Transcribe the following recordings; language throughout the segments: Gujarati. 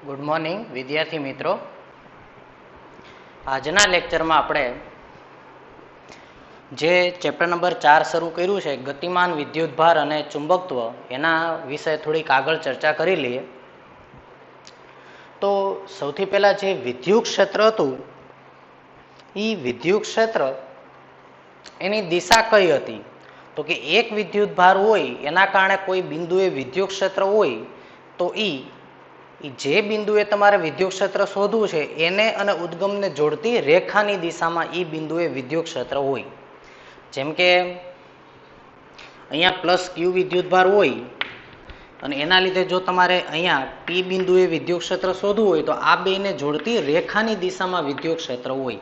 ગુડ મોર્નિંગ વિદ્યાર્થી મિત્રો. આજના લેક્ચરમાં આપણે જે ચેપ્ટર નંબર 4 શરૂ કર્યું છે ગતિમાન વિદ્યુતભાર અને ચુંબકત્વ, એના વિશે થોડીક આગળ ચર્ચા કરી લઈએ. તો સૌથી પહેલા જે વિદ્યુત ક્ષેત્ર હતું એ વિદ્યુત ક્ષેત્ર એની દિશા કઈ હતી? તો કે એક વિદ્યુતભાર હોય એના કારણે કોઈ બિંદુએ વિદ્યુત ક્ષેત્ર હોય તો જે બિંદુએ તમારે વિદ્યુત ક્ષેત્ર શોધવું છે એને અને ઉદ્ગમને જોડતી રેખાની દિશામાં એ બિંદુએ વિદ્યુત ક્ષેત્ર હોય. જેમ કે અહીંયા પ્લસ ક્યુ વિદ્યુતભાર હોય અને એના લીધે જો તમારે અહીંયા પી બિંદુએ વિદ્યુત ક્ષેત્ર શોધવું હોય તો આ બેને જોડતી રેખાની દિશામાં વિદ્યુત ક્ષેત્ર હોય.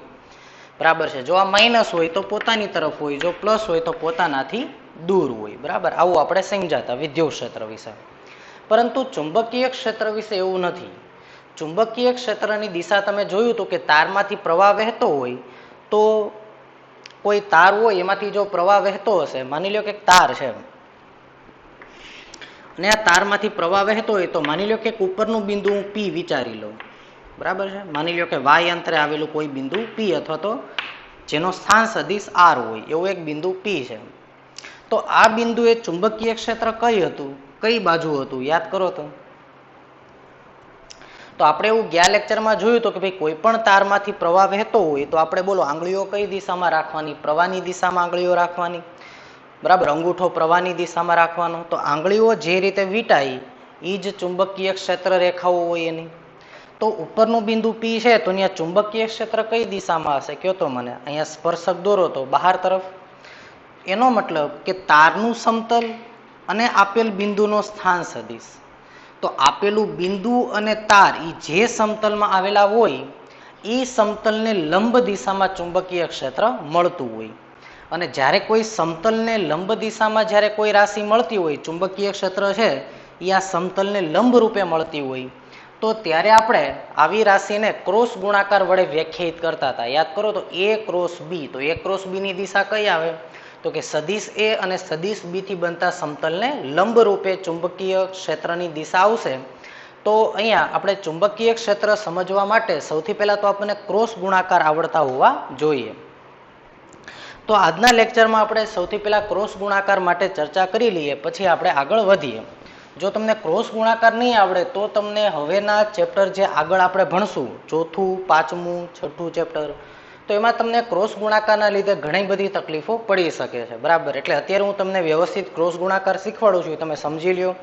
બરાબર છે. જો આ માઇનસ હોય તો પોતાની તરફ હોય, જો પ્લસ હોય તો પોતાનાથી દૂર હોય. બરાબર, આવું આપણે સમજાતા વિદ્યુત ક્ષેત્ર વિશે. પરંતુ ચુંબકીય ક્ષેત્ર વિશે એવું નથી. ચુંબકીય ક્ષેત્રની દિશા તમે જોયું હતું કે તારમાંથી પ્રવાહ વહેતો હોય તો કોઈ તાર હોય એમાંથી જો પ્રવાહ વહેતો હશે, માની લો કે તાર છે અને આ તારમાંથી પ્રવાહ વહેતો હોય તો માની લો કે ઉપરનું બિંદુ હું પી વિચારી લઉં. બરાબર છે. માની લો કે વાય અંતરે આવેલું કોઈ બિંદુ પી અથવા તો જેનો સ્થાન સદિશ આર હોય એવું એક બિંદુ પી છે. તો આ બિંદુએ ચુંબકીય ક્ષેત્ર કઈ હતું, કઈ બાજુ હતું? યાદ કરો તો આપણે એવું ગયા લેક્ચરમાં જોયું હતું કે ભાઈ કોઈ પણ તારમાંથી પ્રવાહ વહેતો હોય તો આપણે બોલો આંગળીઓ કઈ દિશામાં રાખવાની? પ્રવાહની દિશામાં આંગળીઓ રાખવાની. બરાબર, અંગૂઠો પ્રવાહની દિશામાં રાખવાનો. તો આંગળીઓ જે રીતે વીંટાય એ જ ચુંબકીય ક્ષેત્ર રેખાઓ હોય એની. તો ઉપરનું બિંદુ પી છે તો અહીંયા ચુંબકીય ક્ષેત્ર કઈ દિશામાં હશે? કયો તો મને. અહીંયા સ્પર્શક દોરો તો બહાર તરફ. એનો મતલબ કે તારનું સમતલ અને આપેલ બિંદુનો સ્થાન સદિશ. તો આપેલું બિંદુ અને તાર એ જે સમતલમાં આવેલા હોય એ સમતલને લંબ દિશામાં ચુંબકીય ક્ષેત્ર મળતું હોય. અને જ્યારે કોઈ સમતલને લંબ દિશામાં જ્યારે કોઈ રાશિ મળતી હોય, ચુંબકીય ક્ષેત્ર છે એ આ સમતલને લંબ રૂપે મળતી હોય તો ત્યારે આપણે આવી રાશિને ક્રોસ ગુણાકાર વડે વ્યાખ્યાયિત કરતા હતા. યાદ કરો તો એ ક્રોસ બી. તો એ ક્રોસ બી ની દિશા કઈ આવે? તો કે સદિશ એ અને સદિશ બી થી બનતા સમતલને લંબ રૂપે ચુંબકીય ક્ષેત્રની દિશા આવશે. તો અહીંયા આપણે ચુંબકીય ક્ષેત્ર સમજવા માટે સૌથી પહેલા તો આપણને ક્રોસ ગુણાકાર આવડતા હોવા જોઈએ. તો આજના લેક્ચરમાં આપણે સૌથી પહેલા ક્રોસ ગુણાકાર માટે ચર્ચા કરી લઈએ, પછી આપણે આગળ વધીએ. જો તમને ક્રોસ ગુણાકાર નહીં આવડે તો તમને હવેના ચેપ્ટર જે આગળ આપણે ભણશું, ચોથું, પાંચમું, છઠ્ઠું ચેપ્ટર, તો એમાં તમને ક્રોસ ગુણાકારના લીધે ઘણી બધી તકલીફો પડી શકે છે. બરાબર, એટલે અત્યારે હું તમને વ્યવસ્થિત ક્રોસ ગુણાકાર શીખવાડું છું, તમે સમજી લ્યો.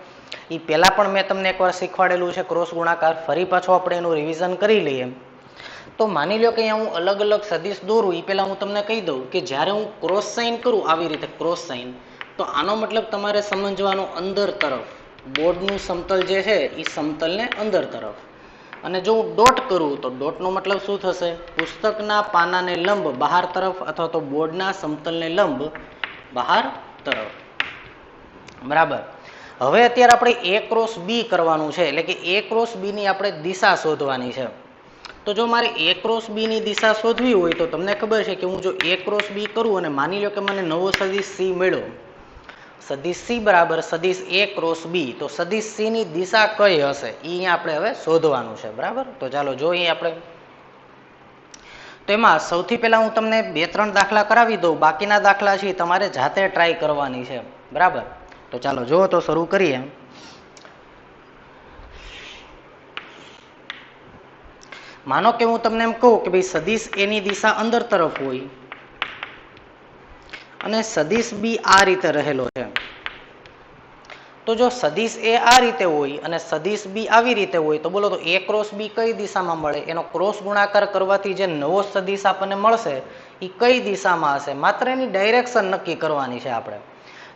એ પહેલાં પણ મેં તમને એકવાર શીખવાડેલું છે ક્રોસ ગુણાકાર, ફરી પાછો આપણે એનું રિવિઝન કરી લઈએ. તો માની લો કે અહીંયા હું અલગ અલગ સદિશ દોરું એ પહેલાં હું તમને કહી દઉં કે જ્યારે હું ક્રોસ સાઇન કરું આવી રીતે ક્રોસ સાઇન, તો આનો મતલબ તમારે સમજવાનો અંદર તરફ બોર્ડનું સમતલ જે છે એ સમતલને અંદર તરફ. અને જો હું ડોટ કરું તો ડોટનો મતલબ શું થશે? પુસ્તકના પાનાને લંબ બહાર તરફ અથવા તો બોર્ડના સમતલને લંબ બહાર તરફ. બરાબર. હવે અત્યારે આપણે એ ક્રોસ બી કરવાનું છે, એટલે કે એ ક્રોસ બી ની આપણે દિશા શોધવાની છે. તો જો મારે એ ક્રોસ બી ની દિશા શોધવી હોય તો તમને ખબર છે કે હું જો એ ક્રોસ બી કરું અને માની લો કે મને નવો સદિશ સી મળ્યો, સદિશ સી બરાબર સદિશ એ ક્રોસ બી, તો સદિશ સી ની દિશા કઈ હશે એ અહીંયા આપણે હવે શોધવાનું છે. બરાબર, તો ચાલો જોઈએ આપણે. તો એમાં સૌથી પહેલા હું તમને 2-3 દાખલા કરાવી દઉં, બાકીના દાખલા છે તમારે જાતે ટ્રાય કરવાની છે. બરાબર, તો ચાલો જો તો શરૂ કરીએ. માનો કે હું તમને એમ કહું કે ભાઈ સદિશ એ ની દિશા અંદર તરફ હોય અને સદિશ બી આ રીતે રહેલો છે. તો જો સદિશ એ આ રીતે હોય અને સદિશ બી આવી રીતે હોય તો બોલો તો એ ક્રોસ બી કઈ દિશામાં મળે? એનો ક્રોસ ગુણાકાર કરવાથી જે નવો સદિશ આપણને મળશે એ કઈ દિશામાં હશે? માત્ર એની ડાયરેક્શન નક્કી કરવાની છે આપણે.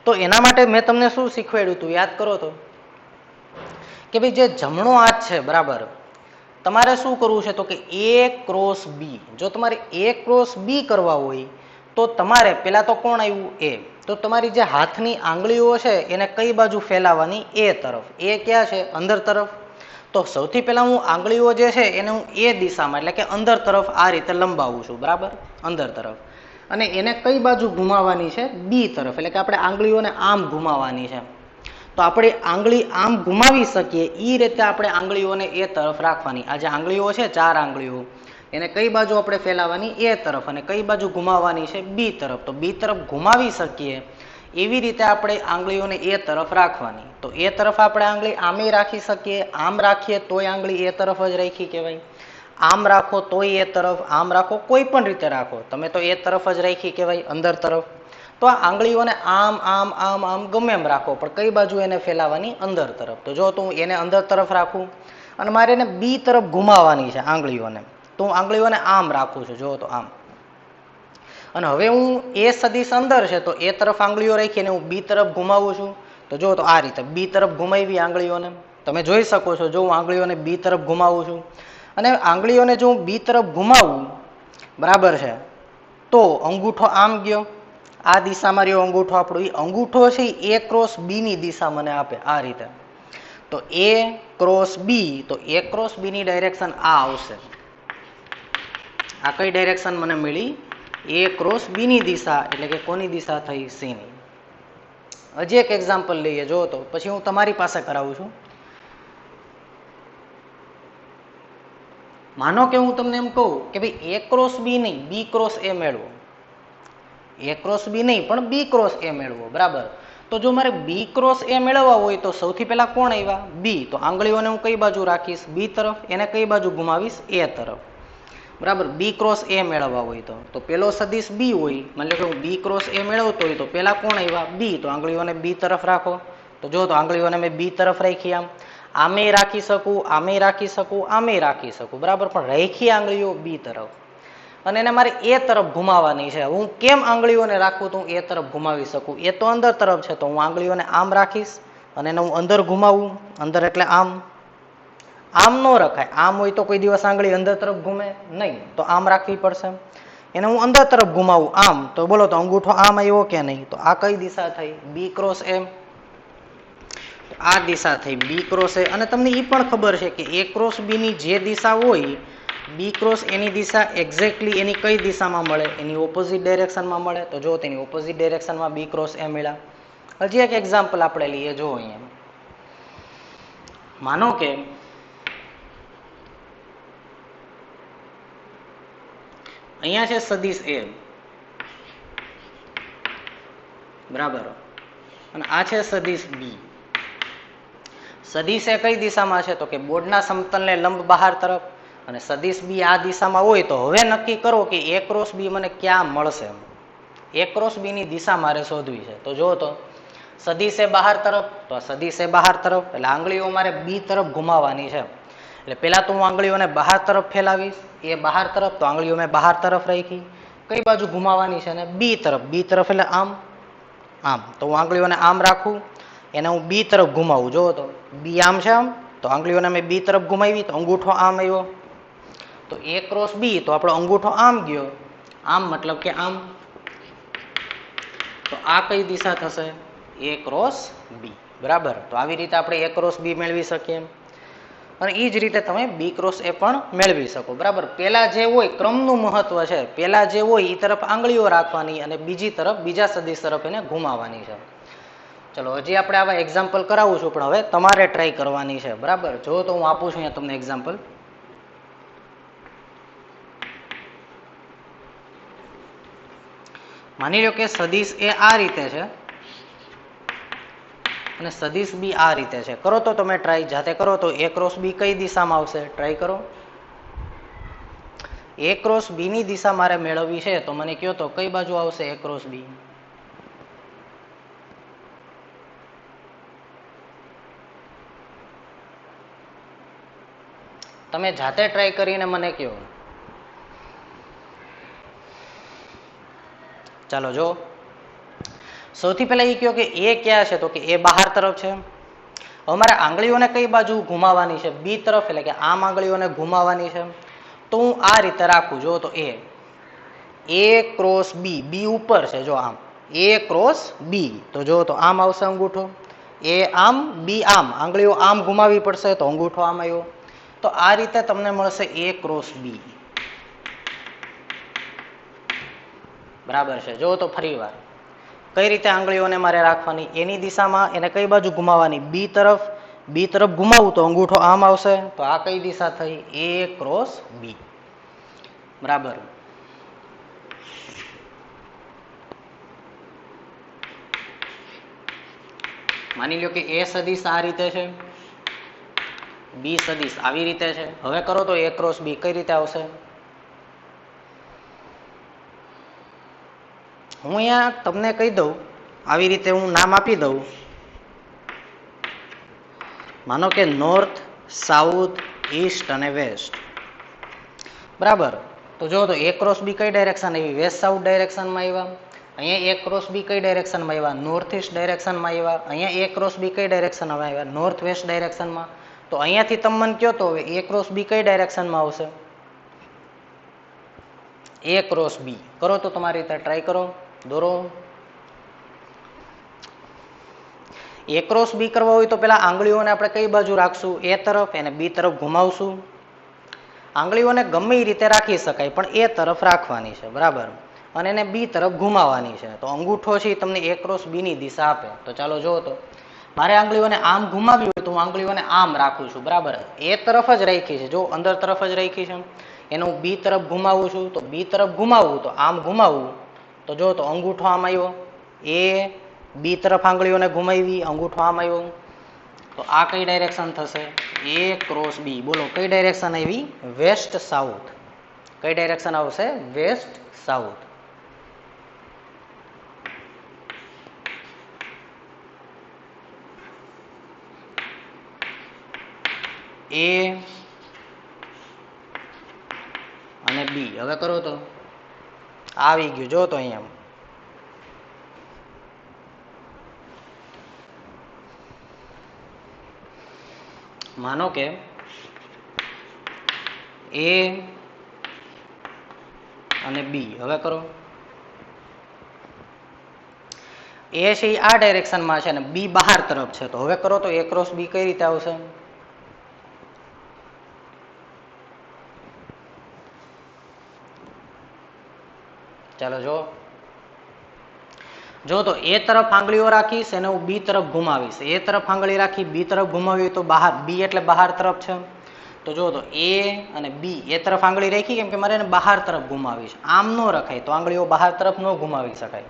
તો એના માટે મેં તમને શું શીખવાડ્યું હતું? યાદ કરો તો કે ભાઈ જે જમણો હાથ છે, બરાબર, તમારે શું કરવું છે? તો કે એ ક્રોસ બી. જો તમારે એ ક્રોસ બી કરવા હોય તો તમારે પેલા તો કોણ આવ્યું? એ. તો તમારી જે હાથની આંગળીઓ છે એને કઈ બાજુ ફેલાવવાની? એ તરફ. એ ક્યાં છે? અંદર તરફ. તો સૌથી પહેલા હું આંગળીઓ જે છે એને હું એ દિશામાં એટલે કે અંદર તરફ આ રીતે લંબાવું છું. બરાબર, અંદર તરફ. અને એને કઈ બાજુ ઘુમાવવાની છે? બી તરફ. એટલે કે આપણે આંગળીઓને આમ ઘુમાવવાની છે. તો આપણે આંગળી આમ ઘુમાવી શકીએ એ રીતે આપણે આંગળીઓને એ તરફ રાખવાની. આ જે આંગળીઓ છે 4 આંગળીઓ એને કઈ બાજુ આપણે ફેલાવવાની એ તરફ અને કઈ બાજુ ઘુમાવવાની છે બી તરફ. તો બી તરફ ઘુમાવી શકીએ એવી રીતે આપણે આંગળીઓને એ તરફ રાખવાની. તો એ તરફ આપણે આંગળી આમે રાખી શકીએ, આમ રાખીએ તોય આંગળી એ તરફ જ રાખી કહેવાય, આમ રાખો તોય એ તરફ, આમ રાખો કોઈ પણ રીતે રાખો તમે તો એ તરફ જ રાખી કહેવાય અંદર તરફ. તો આ આંગળીઓને આમ આમ આમ આમ ગમે એમ રાખો પણ કઈ બાજુ એને ફેલાવાની અંદર તરફ. તો જો તો હું એને અંદર તરફ રાખું અને મારે એને બી તરફ ઘુમાવવાની છે આંગળીઓને, તો હું આંગળીઓને આમ રાખું છું, જો તો આમ. અને હવે હું એ સદીશ અંદર છે તો એ તરફ આંગળીઓ રાખીને હું બી તરફ ઘુમાવું છું. તો જો તો આ રીતે બી તરફ ઘુમાવી આંગળીઓને તમે જોઈ શકો છો. જો હું આંગળીઓને બી તરફ ઘુમાવું છું અને આંગળીઓને જો હું બી તરફ ઘુમાવું બરાબર છે તો અંગૂઠો આમ ગયો, આ દિશામાં રહ્યો અંગૂઠો આપણો, એ અંગૂઠો છે એ ક્રોસ બી ની દિશા મને આપે આ રીતે. તો એ ક્રોસ બી, તો એ ક્રોસ બી ની ડાયરેક્શન આ આવશે. આ કઈ ડાયરેક્શન મને મળી? એ ક્રોસ બી ની દિશા, એટલે કે કોની દિશા થઈ? સી ની. હજી એક એક્ઝામ્પલ લઈએ જો તો, પછી હું તમારી પાસે કરાવું છું. માનો કે હું તમને એમ કહું કે ભાઈ એ ક્રોસ બી નહીં બી ક્રોસ એ મેળવો, એ ક્રોસ બી નહીં પણ બી ક્રોસ એ મેળવો, બરાબર. તો જો મારે બી ક્રોસ એ મેળવવા હોય તો સૌથી પહેલા કોણ આવ્યા? બી. તો આંગળીઓને હું કઈ બાજુ રાખીશ? બી તરફ. એને કઈ બાજુ ઘુમાવીશ? એ તરફ, બરાબર. બી ક્રોસ એ મેળવવા હોય તો પેલો સદીશ બી હોય, એટલે કે હું બી ક્રોસ એ મેળવતો હોય તો પેલા કોણ આવ્યા? બી. તો આંગળીઓને બી તરફ રાખો. તો જો તો આંગળીઓને મેં બી તરફ રાખી, આમે રાખી શકું, આમે રાખી શકું, આમે રાખી શકું, બરાબર. પણ રાખી આંગળીઓ બી તરફ અને એને મારે એ તરફ ઘુમાવવાની છે. હું કેમ આંગળીઓને રાખું તો હું એ તરફ ઘુમાવી શકું? એ તો અંદર તરફ છે તો હું આંગળીઓને આમ રાખીશ અને એને હું અંદર ઘુમાવું. અંદર એટલે આમ. આમ ન રખાય, આમ હોય તો કોઈ દિવસ આંગળી અંદર તરફ ઘૂમે નહીં, તો આમ રાખવી પડશે. એને હું અંદર તરફ ઘુમાવું આમ, તો બોલો તો અંગૂઠો આમ આવ્યો કે નહીં? તો આ કઈ દિશા થઈ? બી ક્રોસ એમ. આ દિશા થઈ બી ક્રોસ એ. અને તમને એ પણ ખબર છે કે એ ક્રોસ બી ની જે દિશા હોય બી ક્રોસ એની દિશા એક્ઝેક્ટલી એની કઈ દિશામાં મળે? એની ઓપોઝિટ ડાયરેક્શનમાં મળે. તો જો તેની ઓપોઝિટ ડાયરેક્શનમાં બી ક્રોસ એ મળ્યા. હજી એક એક્ઝામ્પલ આપણે લઈએ, જો અહીંયા માનો કે અહીંયા છે સદીશ એ, બરાબર, અને આ છે સદીશ બી. સદીશ એ કઈ દિશામાં છે? તો કે બોર્ડના સમતલને લંબ બહાર તરફ, અને સદીશ બી આ દિશામાં હોય. તો હવે નક્કી કરો કે એ ક્રોસ બી મને ક્યાં મળશે? એ ક્રોસ બી ની દિશા મારે શોધવી છે. તો જો તો સદીશ એ બહાર તરફ, તો આ સદીશ એ બહાર તરફ એટલે આંગળીઓ મારે બી તરફ ઘુમાવવાની છે. એટલે પેલા તો હું આંગળીઓને બહાર તરફ ફેલાવીશ, એ બહાર તરફ, તો આંગળીઓ મેં બહાર તરફ રાખી. કઈ બાજુ ઘુમાવવાની છે? ને બી તરફ. બી તરફ એટલે આમ આમ. તો હું આંગળીઓને આમ રાખું, એને હું બી તરફ ઘુમાવું. જોવો તો બી આમ છે, આમ તો આંગળીઓને મેં બી તરફ ઘુમાવી તો અંગૂઠો આમ આવ્યો. તો એ ક્રોસ બી, તો આપણો અંગૂઠો આમ ગયો. આમ મતલબ કે આમ. તો આ કઈ દિશા થશે? એ ક્રોસ બી, બરાબર. તો આવી રીતે આપણે એ ક્રોસ બી મેળવી શકીએ. અને એ જ રીતે તમે બી ક્રોસ એ પણ મેળવી શકો, બરાબર. પેલા જે હોય ક્રમનું મહત્વ છે, પેલા જે હોય એ તરફ આંગળીઓ રાખવાની અને બીજી તરફ બીજા સદીશ તરફ એને ઘુમાવવાની છે. ચલો હજી આપણે આવા એક્ઝામ્પલ કરાવું છું, પણ હવે તમારે ટ્રાય કરવાની છે, બરાબર. જો તો હું આપું છું અહીંયા તમને એક્ઝામ્પલ. માની લો કે સદીશ એ આ રીતે છે અને સદીશ બી આ રીતે છે. કરો તો તમે ટ્રાય, જાતે કરો તો એ ક્રોસ બી કઈ દિશામાં આવશે? ટ્રાય કરો. એ ક્રોસ બી ની દિશા મારે મેળવવી છે તો મને કયો તો કઈ બાજુ આવશે એ ક્રોસ બી? તમે જાતે ટ્રાય કરીને મને કહો. ચાલો જો સૌથી પહેલા એ કહો કે એ ક્યાં છે? તો કે એ બહાર તરફ છે. હવે મારે આંગળીઓને કઈ બાજુ ઘુમાવવાની છે? બી તરફ, એટલે કે આમ આંગળીઓને ઘુમાવવાની છે. તો હું આ રીતે રાખું. જો તો એ ક્રોસ બી, બી ઉપર છે, જો આમ એ ક્રોસ બી. તો જો તો આમ આવશે અંગૂઠો, એ આમ બી આમ, આંગળીઓ આમ ઘુમાવી પડશે તો અંગૂઠો આમ આવ્યો. તો આ રીતે તમને મળશે એ ક્રોસ બી, બરાબર છે. જો તો ફરી વાર કઈ રીતે આંગળીઓને મારે રાખવાની, એની દિશામાં એને કઈ બાજુ ઘુમાવવાની, બી તરફ ઘુમાવું તો અંગૂઠો આમ આવશે, તો આ કઈ દિશા થઈ, એ ક્રોસ બી. બરાબર. માની લો કે એ સદિશ આ રીતે છે, બી સદિશ આવી રીતે છે. હવે કરો તો એ ક્રોસ બી કઈ રીતે આવશે. હું અહીંયા તમને કહી દઉં, આવી રીતે હું નામ આપી દઉં, માનો કે નોર્થ, સાઉથ, ઈસ્ટ અને વેસ્ટ. બરાબર. તો જો તો એ ક્રોસ બી કઈ ડાયરેક્શન આવી, વેસ્ટ સાઉથ ડાયરેક્શનમાં આવ્યા. અહીંયા એ ક્રોસ બી કઈ ડાયરેક્શનમાં આવ્યા, નોર્થ ઈસ્ટ ડાયરેક્શનમાં આવ્યા. અહીંયા એ ક્રોસ બી કઈ ડાયરેક્શનમાં આવ્યા, નોર્થ વેસ્ટ ડાયરેક્શનમાં. તો અહીંયાથી તમે મને કહો તો હવે એ ક્રોસ બી કઈ ડાયરેક્શનમાં આવશે, એ ક્રોસ બી. કરો તો તમારી રીતે ટ્રાય કરો, દોરો. એ ક્રોસ બી કરવા હોય તો પેલા આંગળીઓને આપણે કઈ બાજુ રાખશું, એ તરફ, એને બી તરફ ઘુમાવશું. આંગળીઓને ગમે એ રીતે રાખી શકાય, પણ એ તરફ રાખવાની છે. બરાબર. અને એને બી તરફ ઘુમાવવાની છે. તો અંગૂઠો છે તમને એ ક્રોસ બી ની દિશા આપે. તો ચાલો જોવો તો મારે આંગળીઓને આમ ઘુમાવી હોય તો હું આંગળીઓને આમ રાખું છું. બરાબર. એ તરફ જ રાખી છે, જો અંદર તરફ જ રાખી છે. એને હું બી તરફ ઘુમાવું છું, તો બી તરફ ઘુમાવવું તો આમ ઘુમાવવું, તો જો તો અંગૂઠો આમ આવ્યો, એ બી તરફ આંગળીઓને ઘુમાવી, અંગૂઠો આમ આવ્યો. તો આ કઈ ડાયરેક્શન થશે, એ ક્રોસ બી. બોલો કઈ ડાયરેક્શન આવી, વેસ્ટ સાઉથ. કઈ ડાયરેક્શન આવશે, વેસ્ટ સાઉથ. એ અને બી. હવે કરો તો આવી ગયું, જો તો અહીંયા માનો કે એ અને બી. હવે કરો, એ છે આ ડાયરેક્શનમાં છે ને બી બહાર તરફ છે. તો હવે કરો તો એ ક્રોસ બી કઈ રીતે આવશે, ચાલો જો તો એ તરફ આંગળીઓ રાખીશ, એને હું બી તરફ ઘુમાવીશ. એ તરફ આંગળી રાખી, બી તરફ ઘુમાવી તો બહાર, બી એટલે બહાર તરફ છે. તો જો તો એ અને બી, એ તરફ આંગળી રાખી કેમ કે મારે એને બહાર તરફ ઘુમાવીશ. આમ ન રખાય, તો આંગળીઓ બહાર તરફ ન ઘુમાવી શકાય.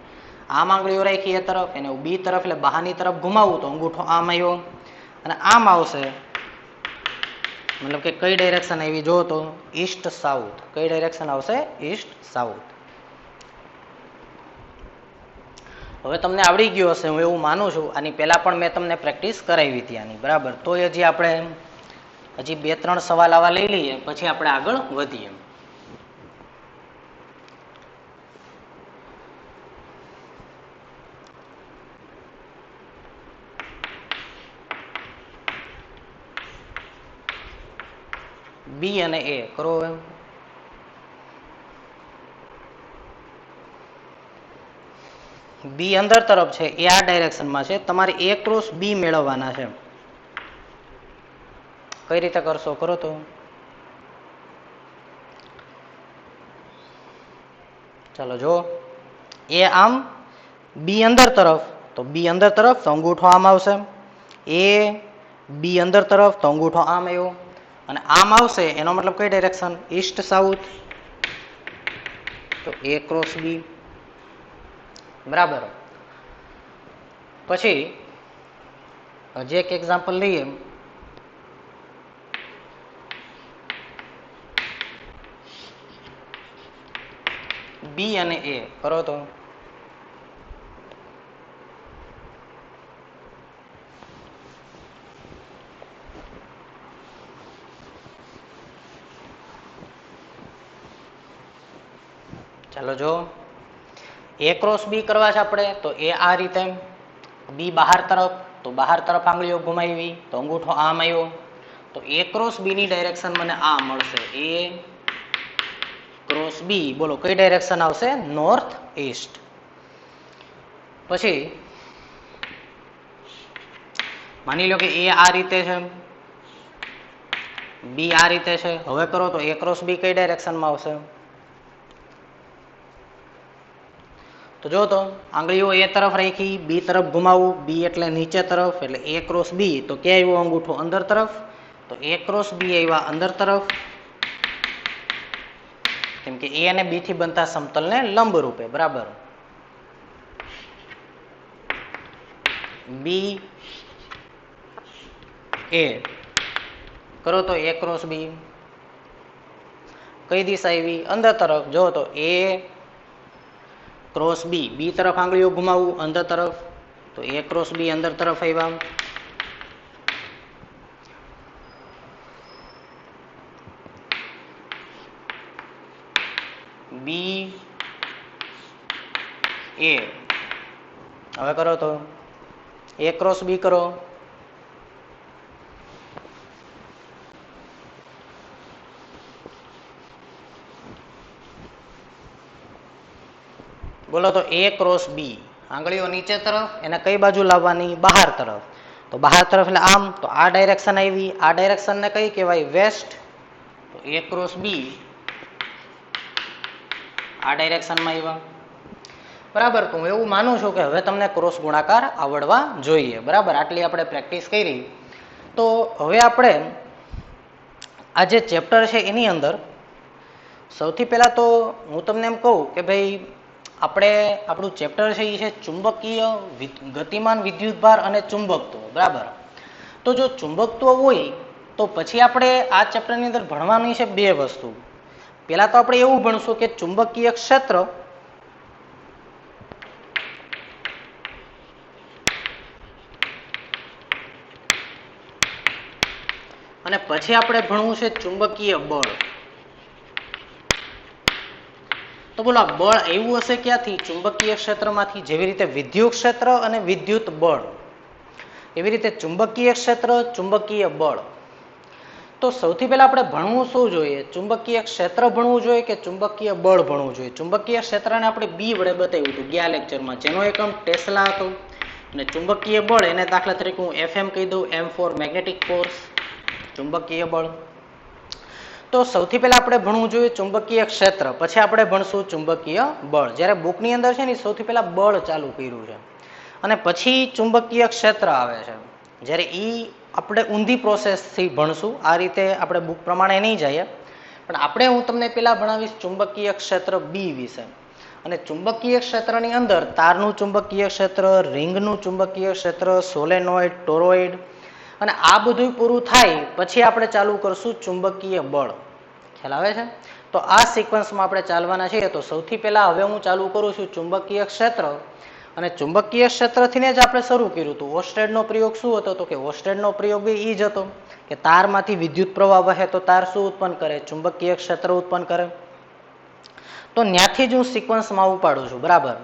આમ આંગળીઓ રાખી એ તરફ, એને હું બી તરફ એટલે બહારની તરફ ઘુમાવું તો અંગૂઠો આમ આવ્યો અને આમ આવશે. મતલબ કે કઈ ડાયરેક્શન આવી, જો તો ઈસ્ટ સાઉથ. કઈ ડાયરેક્શન આવશે, ઈસ્ટ સાઉથ. હવે તમને આવડી ગયું હશે, હું એવું માનું છું. આની પહેલા પણ મેં તમને પ્રેક્ટિસ કરાવી હતી આની. બરાબર. તો હજી આપણે હજી 2-3 સવાલ આવા લઈ લઈએ, પછી આપણે આગળ વધીએ. બી અને એ કરો હવે. બી અંદર તરફ છે, એ આ ડાયરેક્શનમાં છે. તમારે એ ક્રોસ બી મેળવવાના છે. કઈ રીતે કરશો, કરો તો ચાલો જો. એ આમ, બી અંદર તરફ, તો બી અંદર તરફ તો અંગૂઠો આમ આવશે. એ બી અંદર તરફ તો અંગૂઠો આમ આવ્યો. અને આમ આવશે એનો મતલબ કઈ ડાયરેક્શન, ઈસ્ટ સાઉથ. તો એ ક્રોસ બી. બરાબર. પછી હજી એક એક્ઝામ્પલ લઈએ. બી અને એ કરો તો ચાલો જો. એ ક્રોસ બી કરવા છે આપણે, તો એ આ રીતે, બી બહાર તરફ, તો બહાર તરફ આંગળીઓ ઘુમાવી તો અંગૂઠો આમ આવ્યો. તો એ ક્રોસ બી ની ડાયરેક્શન મને આ મળશે, એ ક્રોસ બી. બોલો કઈ ડાયરેક્શન આવશે, નોર્થ ઈસ્ટ. પછી માની લો કે એ આ રીતે છે, બી આ રીતે છે. હવે કરો તો એ ક્રોસ બી કઈ ડાયરેક્શનમાં આવશે, તો જો તો આંગળીઓ એ તરફ રાખી, બી તરફ ઘુમાવું, બી એટલે નીચે તરફ, એટલે એ ક્રોસ બી. તો ક્યાં આવ્યો અંગૂઠો? અંદર તરફ. તો એ ક્રોસ બી આવ્યા અંદર તરફ, કેમ કે એ અને બી થી બનતા સમતલને લંબ રૂપે. બરાબર, બી એ કરો તો એ ક્રોસ બી કઈ દિશા આવી? અંદર તરફ. જો તો એ ક્રોસ બી, બી તરફ આંગળીઓ ઘુમાવું અંદર તરફ, તો એ ક્રોસ બી અંદર તરફ આવ્યા. બી એ હવે કરો તો એ ક્રોસ બી કરો, બોલો તો એ ક્રોસ બી આંગળીઓ નીચે તરફ, એને કઈ બાજુ લાવવાની? બહાર તરફ. તો બહાર તરફ એટલે આમ. તો આ ડાયરેક્શન આવી, આ ડાયરેક્શન ને કઈ કહેવાય? વેસ્ટ. તો એ ક્રોસ બી આ ડાયરેક્શનમાં આવ્યા. બરાબર, તો હું એવું માનું છું કે હવે તમને ક્રોસ ગુણાકાર આવડવા જોઈએ. બરાબર, આટલી આપણે પ્રેક્ટિસ કરી. તો હવે આપણે આ જે ચેપ્ટર છે એની અંદર સૌથી પહેલા તો હું તમને એમ કહું કે ભાઈ આપણે આપણું ચેપ્ટર છે એ છે ચુંબકીય ગતિમાન વિદ્યુતભાર અને ચુંબકત્વ. બરાબર, તો જો ચુંબકત્વ હોય તો પછી આપણે આ ચેપ્ટરની અંદર ભણવાની છે બે વસ્તુ. પહેલા તો આપણે એવું ભણશું કે ચુંબકીય ક્ષેત્ર અને પછી આપણે ભણવું છે ચુંબકીય બળ. તો બોલો આ બળ એવું હશે ક્યાંથી? ચુંબકીય ક્ષેત્રમાંથી. જેવી રીતે વિદ્યુત ક્ષેત્ર અને વિદ્યુત બળ, એવી રીતે ચુંબકીય ક્ષેત્ર, ચુંબકીય બળ. તો સૌથી પહેલા આપણે ભણવું શું જોઈએ? ચુંબકીય ક્ષેત્ર ભણવું જોઈએ કે ચુંબકીય બળ ભણવું જોઈએ? ચુંબકીય ક્ષેત્રને આપણે બી વડે બતાવ્યું હતું ગયા લેક્ચરમાં, જેનો એકમ ટેસ્લા હતો. અને ચુંબકીય બળ એને દાખલા તરીકે હું FM કહી દઉં, M ફોર મેગ્નેટિક ફોર્સ, ચુંબકીય બળ. તો સૌથી પહેલા આપણે ભણવું જોઈએ ચુંબકીય ક્ષેત્ર, પછી આપણે ભણશું ચુંબકીય બળ. જ્યારે બુકની અંદર છે ને સૌથી પહેલા બળ ચાલુ કર્યું છે અને પછી ચુંબકીય ક્ષેત્ર આવે છે. જ્યારે આપણે ઊંધી પ્રોસેસથી ભણશું, આ રીતે આપણે બુક પ્રમાણે નહીં જઈએ, પણ આપણે હું તમને પહેલા ભણાવીશ ચુંબકીય ક્ષેત્ર બી વિશે. અને ચુંબકીય ક્ષેત્રની અંદર તારનું ચુંબકીય ક્ષેત્ર, રિંગનું ચુંબકીય ક્ષેત્ર, સોલેનોઇડ, ટોરોઇડ, અને આ બધું પૂરું થાય પછી આપણે ચાલુ કરશું ચુંબકીય બળ. ખ્યાલ આવે છે? તો આ સિક્વન્સમાં આપણે ચાલવાના છીએ. તો સૌથી પહેલા હવે હું ચાલુ કરું છું ચુંબકીય ક્ષેત્ર, અને ચુંબકીય ક્ષેત્રથી જ આપણે શરૂ કર્યું હતું. ઓસ્ટેડનો પ્રયોગ શું હતો? તો કે ઓસ્ટેડનો પ્રયોગ એ જ હતો કે તારમાંથી વિદ્યુત પ્રવાહ વહે તો તાર શું ઉત્પન્ન કરે? ચુંબકીય ક્ષેત્ર ઉત્પન્ન કરે. તો ત્યાંથી જ હું સિક્વન્સમાં ઉપાડું છું. બરાબર,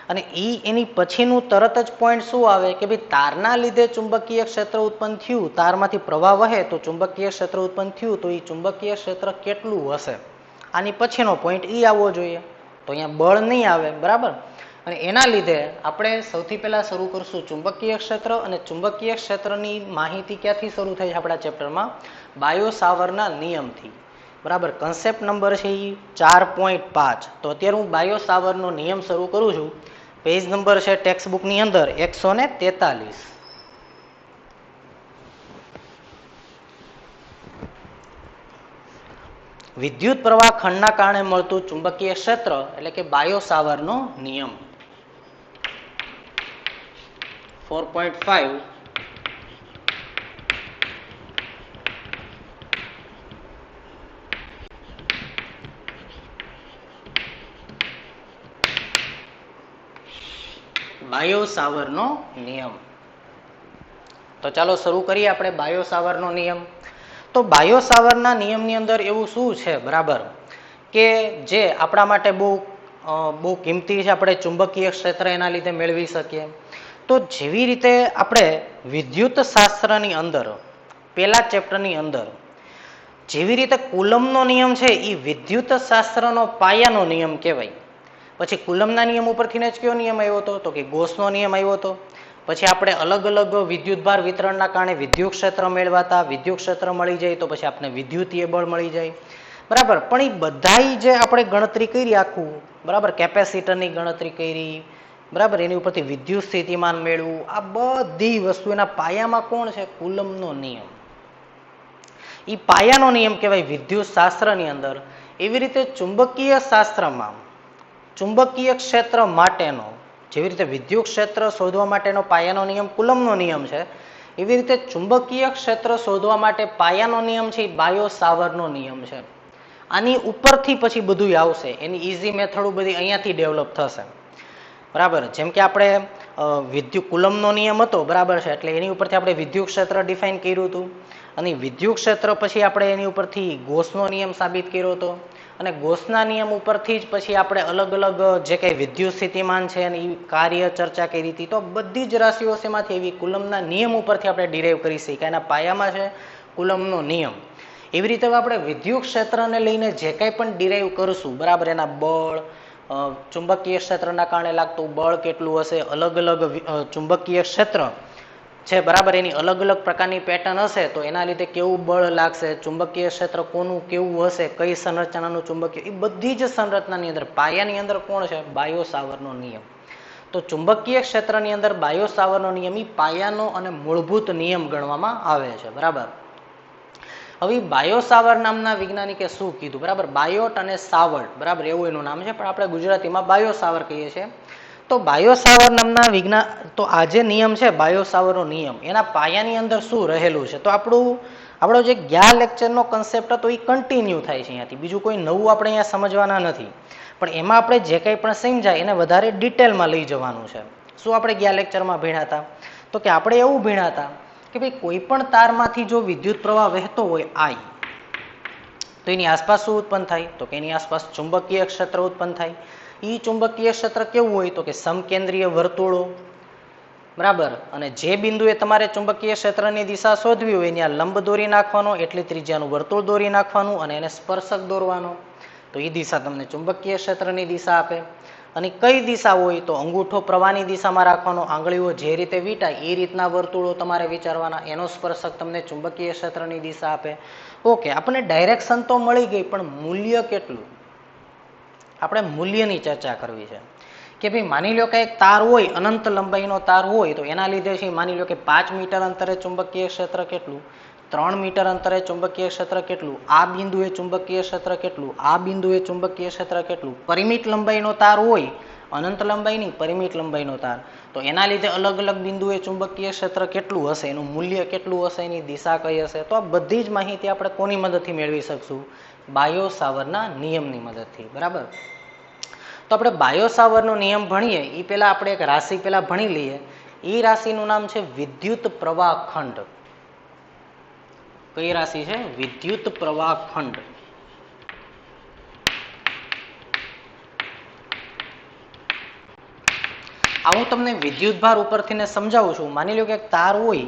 અને એની પછીનું તરત જ પોઈન્ટ શું આવે કે ભાઈ તારના લીધે ચુંબકીય ક્ષેત્ર ઉત્પન્ન થયું, તારમાંથી પ્રવાહ વહે તો ચુંબકીય ક્ષેત્ર ઉત્પન્ન થયું, તો એ ચુંબકીય ક્ષેત્ર કેટલું હશે? આની પછીનો પોઈન્ટ આવવો જોઈએ. તો અહીંયા બળ નહીં આવે. બરાબર, અને એના લીધે આપણે સૌથી પહેલા શરૂ કરશું ચુંબકીય ક્ષેત્ર. અને ચુંબકીય ક્ષેત્રની માહિતી ક્યાંથી શરૂ થઈ છે આપણા ચેપ્ટરમાં? બાયો સાવરના નિયમથી. બરાબર, કન્સેપ્ટ નંબર છે એ 4.5. તો અત્યારે હું બાયો સાવરનો નિયમ શરૂ કરું છું. પેજ નંબર છે ટેક્સ્ટ બુકની અંદર 143. વિદ્યુત પ્રવાહ ખંડના કારણે મળતું ચુંબકીય ક્ષેત્ર એટલે કે બાયો સાવરનો નિયમ 4.5. બાયો સાવરનો નિયમ. તો ચાલો શરૂ કરીએ આપણે બાયો સાવરનો નિયમ. તો બાયો સાવરના નિયમની અંદર એવું શું છે? બરાબર, કે જે આપણા માટે બહુ કિંમતી છે, આપણે ચુંબકીય ક્ષેત્ર એના લીધે મેળવી શકીએ. તો જેવી રીતે આપણે વિદ્યુત શાસ્ત્રની અંદર પહેલા ચેપ્ટરની અંદર જેવી રીતે કુલમનો નિયમ છે એ વિદ્યુત શાસ્ત્રનો પાયાનો નિયમ કહેવાય. પછી કુલમના નિયમ ઉપરથી જ કયો નિયમ આવ્યો હતો? તો કે ગોસનો નિયમ આવ્યો હતો. પછી આપણે અલગ અલગ વિદ્યુતભાર વિતરણના કારણે વિદ્યુત ક્ષેત્ર મેળવાતા, વિદ્યુત ક્ષેત્ર મળી જાય તો પછી આપણે વિદ્યુતીય બળ મળી જાય. બરાબર, પણ એ બધાય જે આપણે ગણતરી કરી આખું, બરાબર, કેપેસિટરની ગણતરી કરી, બરાબર, એની ઉપરથી વિદ્યુત સ્થિતિમાન મેળવું, આ બધી વસ્તુ એના પાયામાં કોણ છે? કુલમનો નિયમ. એ પાયાનો નિયમ કહેવાય વિદ્યુત શાસ્ત્રની અંદર. એવી રીતે ચુંબકીય શાસ્ત્રમાં ચુંબકીય ક્ષેત્ર માટેનો, જેવી રીતે વિદ્યુત ક્ષેત્ર શોધવા માટેનો પાયાનો નિયમ કુલમનો નિયમ છે, એવી રીતે ચુંબકીય ક્ષેત્ર શોધવા માટે પાયાનો નિયમ છે એ બાયો સાવરનો નિયમ છે. આની ઉપરથી પછી બધું આવશે, એની ઇઝી મેથડ બધી અહીંયાથી ડેવલપ થશે. બરાબર, જેમ કે આપણે વિદ્યુત કુલમનો નિયમ હતો, બરાબર છે, એટલે એની ઉપરથી આપણે વિદ્યુત ક્ષેત્ર ડિફાઇન કર્યું હતું, અને વિદ્યુત ક્ષેત્ર પછી આપણે એની ઉપરથી ગોસનો નિયમ સાબિત કર્યો હતો, અને ગોસના નિયમ ઉપરથી જ પછી આપણે અલગ અલગ જે કંઈ વિદ્યુત સ્થિતિમાન છે એની કાર્ય ચર્ચા કરી હતી. તો બધી જ રાશિઓ શેમાંથી એવી કુલમના નિયમ ઉપરથી આપણે ડિરાઈવ કરી શકીએ. એના પાયામાં છે કુલમનો નિયમ. એવી રીતે આપણે વિદ્યુત ક્ષેત્રને લઈને જે કંઈ પણ ડિરાઈવ કરશું, બરાબર, એના બળ, ચુંબકીય ક્ષેત્રના કારણે લાગતું બળ કેટલું હશે, અલગ અલગ ચુંબકીય ક્ષેત્ર છે, બરાબર, એની અલગ અલગ પ્રકારની પેટર્ન હશે, તો એના લીધે કેવું બળ લાગશે, ચુંબકીય ક્ષેત્ર કોનું કેવું હશે, કઈ સંરચનાનું ચુંબકીય, એ બધી જ સંરચનાની અંદર પાયાની અંદર કોણ છે? બાયો સાવરનો નિયમ. તો ચુંબકીય ક્ષેત્રની અંદર બાયો સાવરનો નિયમ એ પાયાનો અને મૂળભૂત નિયમ ગણવામાં આવે છે. બરાબર, હવે બાયો સાવર નામના વૈજ્ઞાનિકે શું કીધું? બરાબર, બાયોટ અને સાવર્ટ, બરાબર, એવું એનું નામ છે, પણ આપણે ગુજરાતીમાં બાયો સાવર કહીએ છીએ. તો બાયો સાવર નામના વિજ્ઞાન, તો આ જે નિયમ છે બાયો સાવરનો નિયમ, એના પાયાની અંદર શું રહેલું છે? તો આપણો જે ગયા લેક્ચરનો કન્સેપ્ટ હતો એ કન્ટિન્યુ થાય છે અહીંયાથી, બીજું કોઈ નવું આપણે અહીંયા સમજવાના નથી, પણ એમાં આપણે જે કંઈ પણ સમજાય એને વધારે ડિટેલમાં લઈ જવાનું છે. શું આપણે ગયા લેક્ચરમાં ભણ્યા હતા? તો કે આપણે એવું ભણ્યા હતા કે ભાઈ કોઈ પણ તારમાંથી જો વિદ્યુત પ્રવાહ વહેતો હોય I, તો એની આસપાસ શું ઉત્પન્ન થાય? તો કે એની આસપાસ ચુંબકીય ક્ષેત્ર ઉત્પન્ન થાય. ઈ ચુંબકીય ક્ષેત્ર કેવું હોય? તો કે સમકેન્દ્રીય વર્તુળો, બરાબર, અને જે બિંદુએ તમારે ચુંબકીય ક્ષેત્રની દિશા શોધવી હોય ત્યાં લંબ દોરી નાખવાનો, એટલી ત્રિજ્યાનું વર્તુળ દોરી નાખવાનું અને એને સ્પર્શક દોરવાનો, તો એ દિશા તમને ચુંબકીય ક્ષેત્રની દિશા આપે. અને કઈ દિશા હોય? તો અંગૂઠો પ્રવાહની દિશામાં રાખવાનો, આંગળીઓ જે રીતે વીંટાય એ રીતના વર્તુળો તમારે વિચારવાના, એનો સ્પર્શક તમને ચુંબકીય ક્ષેત્રની દિશા આપે. ઓકે, આપણને ડાયરેક્શન તો મળી ગઈ, પણ મૂલ્ય કેટલું? આપણે મૂલ્યની ચર્ચા કરવી છે કે ભાઈ માની લો કે એક તાર હોય, અનંત લંબાઈનો તાર હોય, તો એના લીધે છે માની લો કે 5 મીટર અંતરે ચુંબકીય ક્ષેત્ર કેટલું, 3 મીટર અંતરે ચુંબકીય ક્ષેત્ર કેટલું, આ બિંદુએ ચુંબકીય ક્ષેત્ર કેટલું, આ બિંદુએ ચુંબકીય ક્ષેત્ર કેટલું. પરિમિત લંબાઈનો તાર હોય, અનંત લંબાઈની પરિમિત લંબાઈનો તાર, તો એના લીધે અલગ અલગ બિંદુએ ચુંબકીય ક્ષેત્ર કેટલું હશે, એનું મૂલ્ય કેટલું હશે, એની દિશા કઈ હશે. તો આ બધી જ માહિતી આપણે કોની મદદથી મેળવી શકશું? બાયો સાવરના નિયમની મદદથી. બરાબર, તો આપણે બાયો સાવરનો નિયમ ભણીએ એ પહેલા આપણે એક રાશિ પહેલા ભણી લઈએ. એ રાશિનું નામ છે વિદ્યુત પ્રવાહ ખંડ. કઈ રાશિ છે? વિદ્યુત પ્રવાહ ખંડ. આ હું તમને વિદ્યુત ભાર ઉપરથી સમજાવું છું. માની લો કે એક તાર હોય,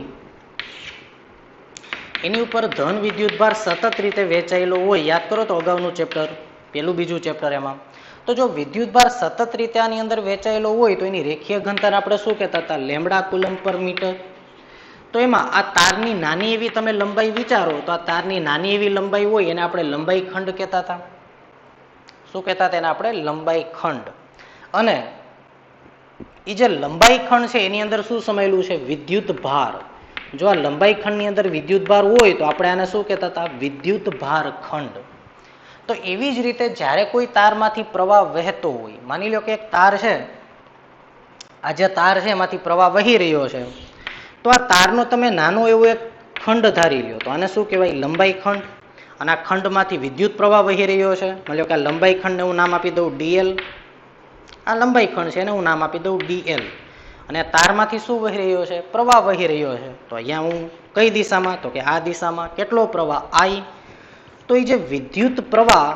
એની ઉપર ધન વિદ્યુત ભાર સતત રીતે વેચાયેલો હોય. યાદ કરો તો અગાઉનું ચેપ્ટર, પેલું બીજું ચેપ્ટર, એમાં તો જો વિદ્યુત ભાર સતત રીતે આની અંદર વેચાયેલો હોય તો એની રેખીય ઘનતા આપણે શું કહેતા હતા? લેમ્બડા કુલમ પર મીટર. તો એમાં આ તારની નાની એવી તમે લંબાઈ વિચારો, તો આ તારની નાની એવી લંબાઈ હોય એને આપણે લંબાઈ ખંડ કહેતા હતા. શું કહેતા હતા? એને આપણે લંબાઈ ખંડ. અને એ જે લંબાઈ ખંડ છે એની અંદર શું સમાયેલું છે? વિદ્યુત ભાર. જો આ લંબાઈ ખંડની અંદર વિદ્યુત ભાર હોય તો આપણે આને શું કહેતા હતા? વિદ્યુત ભાર ખંડ. તો એવી જ રીતે જ્યારે કોઈ તારમાંથી પ્રવાહ વહેતો હોય, માની લો કે એક તાર છે, આ જે તાર છે એમાંથી પ્રવાહ વહી રહ્યો છે, તો આ તારનો તમે નાનો એવો એક ખંડ ધારી લ્યો, તો આને શું કહેવાય? લંબાઈ ખંડ. અને આ ખંડમાંથી વિદ્યુત પ્રવાહ વહી રહ્યો છે, માની લો કે આ લંબાઈ ખંડને હું નામ આપી દઉં DL. આ લંબાઈ ખંડ છે એને હું નામ આપી દઉં DL. અને આ તારમાંથી શું વહી રહ્યો છે? પ્રવાહ વહી રહ્યો છે. તો અહીંયા હું કઈ દિશામાં? તો કે આ દિશામાં. કેટલો પ્રવાહ? I. તો એ જે વિદ્યુત પ્રવાહ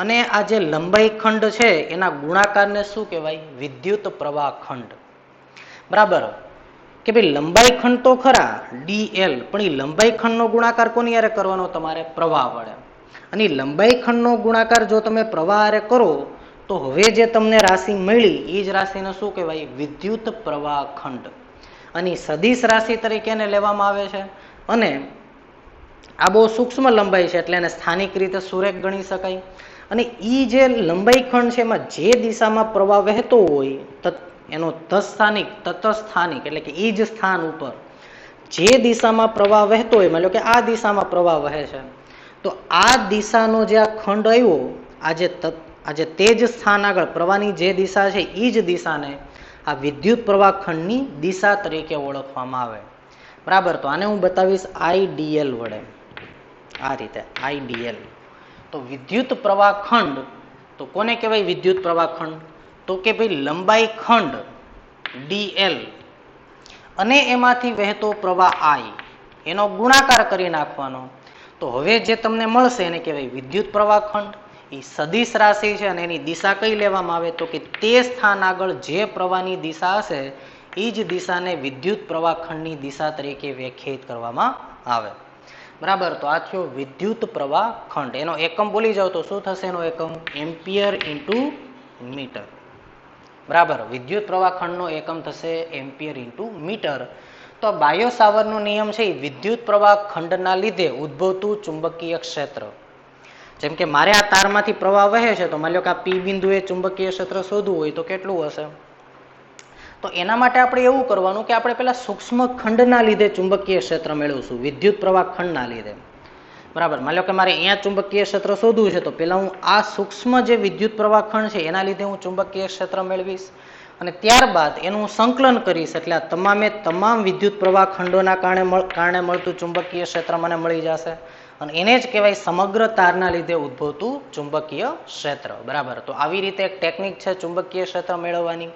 અને આ જે લંબાઈ ખંડ છે એના ગુણાકારને શું કહેવાય? વિદ્યુત પ્રવાહ ખંડ. બરાબર, કે ભાઈ લંબાઈ ખંડ તો ખરા DL, પણ એ લંબાઈ ખંડનો ગુણાકાર કોની હારે કરવાનો? તમારે પ્રવાહ વડે. અને લંબાઈ ખંડનો ગુણાકાર જો તમે પ્રવાહ હારે કરો તો હવે જે તમને રાશિ મળી એ જ રાશિને શું કહેવાય? વિદ્યુત પ્રવાહ ખંડ. અને સદિશ રાશિ તરીકે એને લેવામાં આવે છે. અને આ બહુ સૂક્ષ્મ લંબાઈ છે એટલે એને સ્થાનિક રીતે સુરેખ ગણી શકાય. અને એ જે લંબાઈ ખંડ છે એમાં જે દિશામાં પ્રવાહ વહેતો હોય, એનો તટસ્થાનિક એટલે કે ઈ જ સ્થાન ઉપર જે દિશામાં પ્રવાહ વહેતો હોય, માની લો કે આ દિશામાં પ્રવાહ વહે છે, તો આ દિશાનો જે આ ખંડ આવ્યો, આજે તે જ સ્થાન આગળ પ્રવાહની જે દિશા છે એ જ દિશાને આ વિદ્યુત પ્રવાહ ખંડની દિશા તરીકે ઓળખવામાં આવે. બરાબર, તો આને હું બતાવીશ આઈડીએલ વડે. આ રીતે આઈડીએલ. તો વિદ્યુત પ્રવાહ ખંડ, તો કોને કહેવાય વિદ્યુત પ્રવાહ ખંડ? તો કે ભાઈ લંબાઈ ખંડ ડીએલ અને એમાંથી વહેતો પ્રવાહ આઈ, એનો ગુણાકાર કરી નાખવાનો. તો હવે જે તમને મળશે એને કહેવાય વિદ્યુત પ્રવાહ ખંડ. એ સદિશ રાશિ છે અને એની દિશા કઈ લેવામાં આવે? તો કે તે સ્થાન આગળ જે પ્રવાહની દિશા હશે એ જ દિશાને વિદ્યુત પ્રવાહ ખંડની દિશા તરીકે વ્યાખ્યાયિત કરવામાં આવે. બરાબર, તો આ થયો વિદ્યુત પ્રવાહ ખંડ. એનો એકમ બોલી જાવ તો શું થશે? એનો એકમ એમ્પિયર ઇન્ટુ મીટર. બરાબર, વિદ્યુત પ્રવાહ ખંડનો એકમ થશે એમ્પિયર ઇન્ટુ મીટર. તો બાયો સાવરનો નિયમ છે એ વિદ્યુત પ્રવાહ ખંડના લીધે ઉદ્ભવતું ચુંબકીય ક્ષેત્ર. જેમ કે મારે આ તારમાંથી પ્રવાહ વહે છે, તો માની લો કે આ પી બિંદુએ ચુંબકીય ક્ષેત્ર શોધવું હોય તો કેટલું હશે? તો એના માટે આપણે એવું કરવાનું કે આપણે પેલા સૂક્ષ્મ ખંડના લીધે ચુંબકીય ક્ષેત્ર મેળવશું, વિદ્યુત પ્રવાહ ખંડના લીધે. બરાબર, માની લો કે મારે અહીંયા ચુંબકીય ક્ષેત્ર શોધવું છે, તો પેલા હું આ સૂક્ષ્મ જે વિદ્યુત પ્રવાહ ખંડ છે એના લીધે હું ચુંબકીય ક્ષેત્ર મેળવીશ અને ત્યારબાદ એનું સંકલન કરીશ, એટલે આ તમામ વિદ્યુત પ્રવાહ ખંડોના કારણે મળતું ચુંબકીય ક્ષેત્ર મને મળી જશે અને એને જ કહેવાય સમગ્ર તારના લીધે ઉદ્ભવતું ચુંબકીય ક્ષેત્ર. બરાબર, તો આવી રીતે એક ટેકનિક છે ચુંબકીય ક્ષેત્ર મેળવવાની.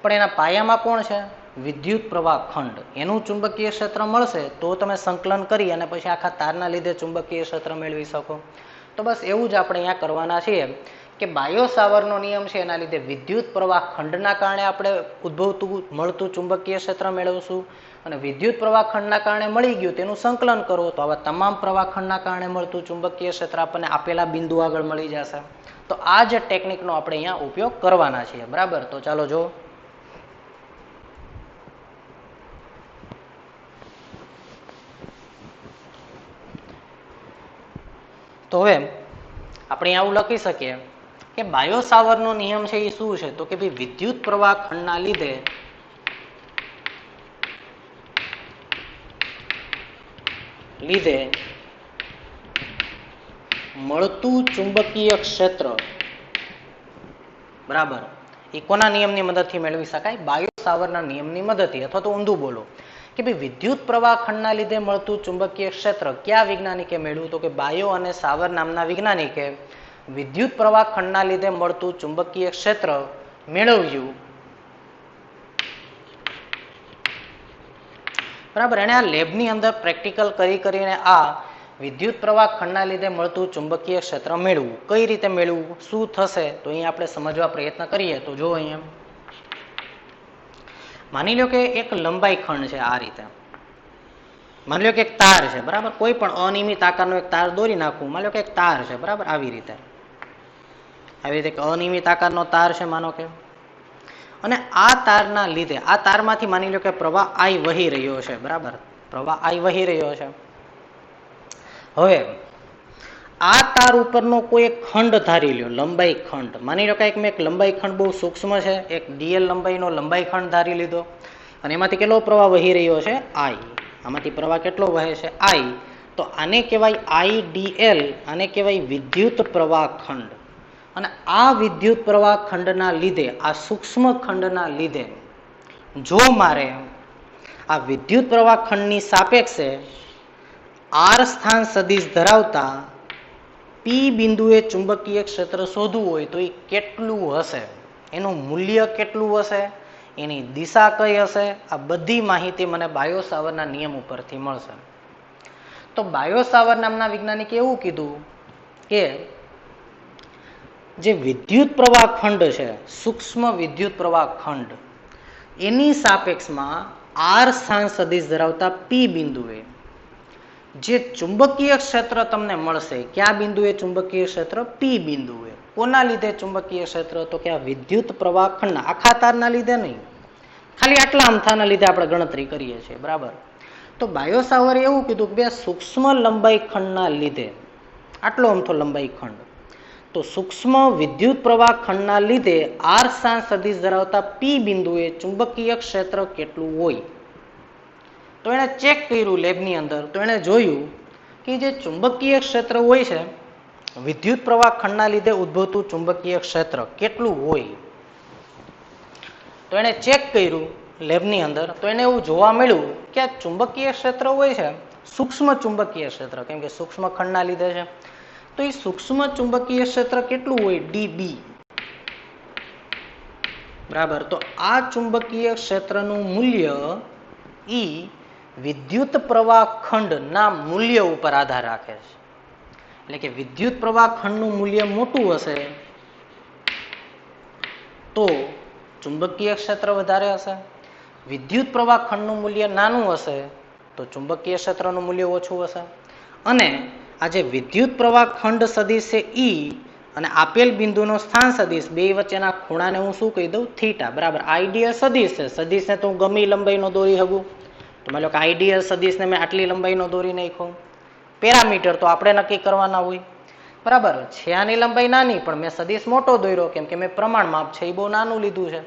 પણ એના પાયામાં કોણ છે? વિદ્યુત પ્રવાહ ખંડ. એનું ચુંબકીય ક્ષેત્ર મળશે તો તમે સંકલન કરી અને પછી આખા તારના લીધે ચુંબકીય ક્ષેત્ર મેળવી શકો. તો બસ એવું જ આપણે અહીંયા કરવાના છીએ કે બાયો સાવરનો નિયમ છે એના લીધે વિદ્યુત પ્રવાહ ખંડના કારણે આપણે મળતું ચુંબકીય ક્ષેત્ર મેળવશું અને વિદ્યુત પ્રવાહ ખંડના કારણે મળી ગયું તેનું સંકલન કરો તો આવા તમામ પ્રવાહ ખંડના કારણે મળતું ચુંબકીય ક્ષેત્ર આપણને આપેલા બિંદુ આગળ મળી જશે. તો આ જ ટેકનિકનો આપણે અહીંયા ઉપયોગ કરવાના છીએ. બરાબર, તો ચાલો જો. તો હવે આપણે આવું લખી શકીએ કે બાયો સાવરનો નિયમ છે એ શું છે? તો કે ભાઈ વિદ્યુત પ્રવાહ ખંડના લીધે મળતું ચુંબકીય ક્ષેત્ર. બરાબર, એ કોના નિયમની મદદથી મેળવી શકાય? બાયો સાવરના નિયમની મદદથી. અથવા તો ઊંધું બોલો કે ભાઈ વિદ્યુત પ્રવાહ ખંડના લીધે મળતું ચુંબકીય ક્ષેત્ર કયા વૈજ્ઞાનિકે મેળવ્યું? તો કે બાયો અને સાવર નામના વૈજ્ઞાનિકે વિદ્યુત પ્રવાહ ખંડના લીધે મળતું ચુંબકીય ક્ષેત્ર મેળવ્યું. બરાબર, એને આ લેબની અંદર પ્રેક્ટિકલ કરીને આ વિદ્યુત પ્રવાહ ખંડના લીધે મળતું ચુંબકીય ક્ષેત્ર મેળવવું. કઈ રીતે મેળવવું, શું થશે? તો અહીંયા આપણે સમજવા પ્રયત્ન કરીએ. તો જો અહીંયા માની લો કે એક લંબાઈ ખંડ છે. આ રીતે માની લો કે એક તાર છે. બરાબર, કોઈ પણ અનિયમિત આકારનો એક તાર દોરી નાખવું. માની લો કે એક તાર છે. બરાબર, આવી રીતે એક અનિયમિત આકારનો તાર છે માનો કે, અને આ તારના લીધે આ તારમાંથી માની લો કે પ્રવાહ આઈ વહી રહ્યો છે. બરાબર, પ્રવાહ આઈ વહી રહ્યો છે. હવે આ તાર ઉપરનો કોઈ એક ખંડ ધારી લ્યો, લંબાઈ ખંડ. માની લો કે મેં એક લંબાઈ ખંડ બહુ સૂક્ષ્મ છે, એક ડીએલ લંબાઈનો લંબાઈ ખંડ ધારી લીધો અને એમાંથી કેટલો પ્રવાહ વહી રહ્યો છે? આઈ. આમાંથી પ્રવાહ કેટલો વહે છે? આઈ. તો આને કહેવાય આઈડીએલ, આને કહેવાય વિદ્યુત પ્રવાહ ખંડ. અને આ વિદ્યુત પ્રવાહ ખંડના લીધે, આ સૂક્ષ્મ ખંડના લીધે જો મારે આ વિદ્યુત પ્રવાહ ખંડની સાપેક્ષે આર સ્થાન સદિશ ધરાવતા પી બિંદુએ ચુંબકીય ક્ષેત્ર શોધવું હોય તો એ કેટલું હશે, એનું મૂલ્ય કેટલું હશે, એની દિશા કઈ હશે, આ બધી માહિતી મને બાયો સાવરના નિયમ ઉપરથી મળશે. તો બાયો સાવર નામના વૈજ્ઞાનિકે એવું કીધું કે જે વિદ્યુત પ્રવાહ ખંડ છે, સૂક્ષ્મ વિદ્યુત પ્રવાહ ખંડ, એની સાપેક્ષમાં આર સ્થાન સદિશ ધરાવતા પી બિંદુએ જે ચુંબકીય ક્ષેત્ર તમને મળશે, કયા બિંદુએ ચુંબકીય ક્ષેત્ર? પી બિંદુએ. કોના લીધે ચુંબકીય ક્ષેત્ર? તો કે આ વિદ્યુત પ્રવાહ ખંડના, આખા તારના લીધે નહીં, ખાલી આટલા અમથાના લીધે આપણે ગણતરી કરીએ છીએ. બરાબર, તો બાયો સાવરે એવું કીધું કે બે સૂક્ષ્મ લંબાઈ ખંડના લીધે, આટલો અમથો લંબાઈ ખંડ, તો તો સૂક્ષ્મ વિદ્યુત પ્રવાહ ખંડના લીધે આર સ્થાન સદિશ ધરાવતા પી બિંદુએ ચુંબકીય ક્ષેત્ર કેટલું હોય. તો એણે ચેક કર્યું લેબની અંદર, તો એણે જોયું કે જે ચુંબકીય ક્ષેત્ર હોય છે, વિદ્યુત પ્રવાહ ખંડના લીધે ઉદ્ભવતું ચુંબકીય ક્ષેત્ર કેટલું હોય. તો એણે ચેક કર્યું લેબની અંદર, તો એને એવું જોવા મળ્યું કે આ ચુંબકીય ક્ષેત્ર હોય છે, સૂક્ષ્મ ચુંબકીય ક્ષેત્ર, કેમ કે સૂક્ષ્મ ખંડના લીધે છે, તો એ સૂક્ષ્મ ચુંબકીય ક્ષેત્ર કેટલું હોય, ડીબી. બરાબર. તો આ ચુંબકીય ક્ષેત્રનું મૂલ્ય ઈ વિદ્યુત પ્રવાહ ખંડના મૂલ્ય ઉપર આધાર રાખે છે. એટલે કે વિદ્યુત પ્રવાહ ખંડનું મૂલ્ય મોટું હશે તો ચુંબકીય ક્ષેત્ર વધારે હશે, વિદ્યુત પ્રવાહ ખંડનું મૂલ્ય નાનું હશે તો ચુંબકીય ક્ષેત્રનું મૂલ્ય ઓછું હશે. અને આ જે વિદ્યુત પ્રવાહ ખંડ સદિશ છે ઈ અને આપેલ બિંદુનો સ્થાન સદિશ, બે વચ્ચેના ખૂણાને હું શું કહી દઉં, થીટા. બરાબર. આઈડિયલ સદિશ છે, સદિશને તો હું ગમે લંબાઈનો દોરી શકું. તો માની લો કે આઈડિયલ સદિશને મેં આટલી લંબાઈનો દોરી નાખ્યો. પેરામીટર તો આપણે નક્કી કરવાના હોય. બરાબર. છે આની લંબાઈ નાની, પણ મેં સદિશ મોટો દોર્યો કેમ કે મેં પ્રમાણ માપ છે એ બહુ નાનું લીધું છે.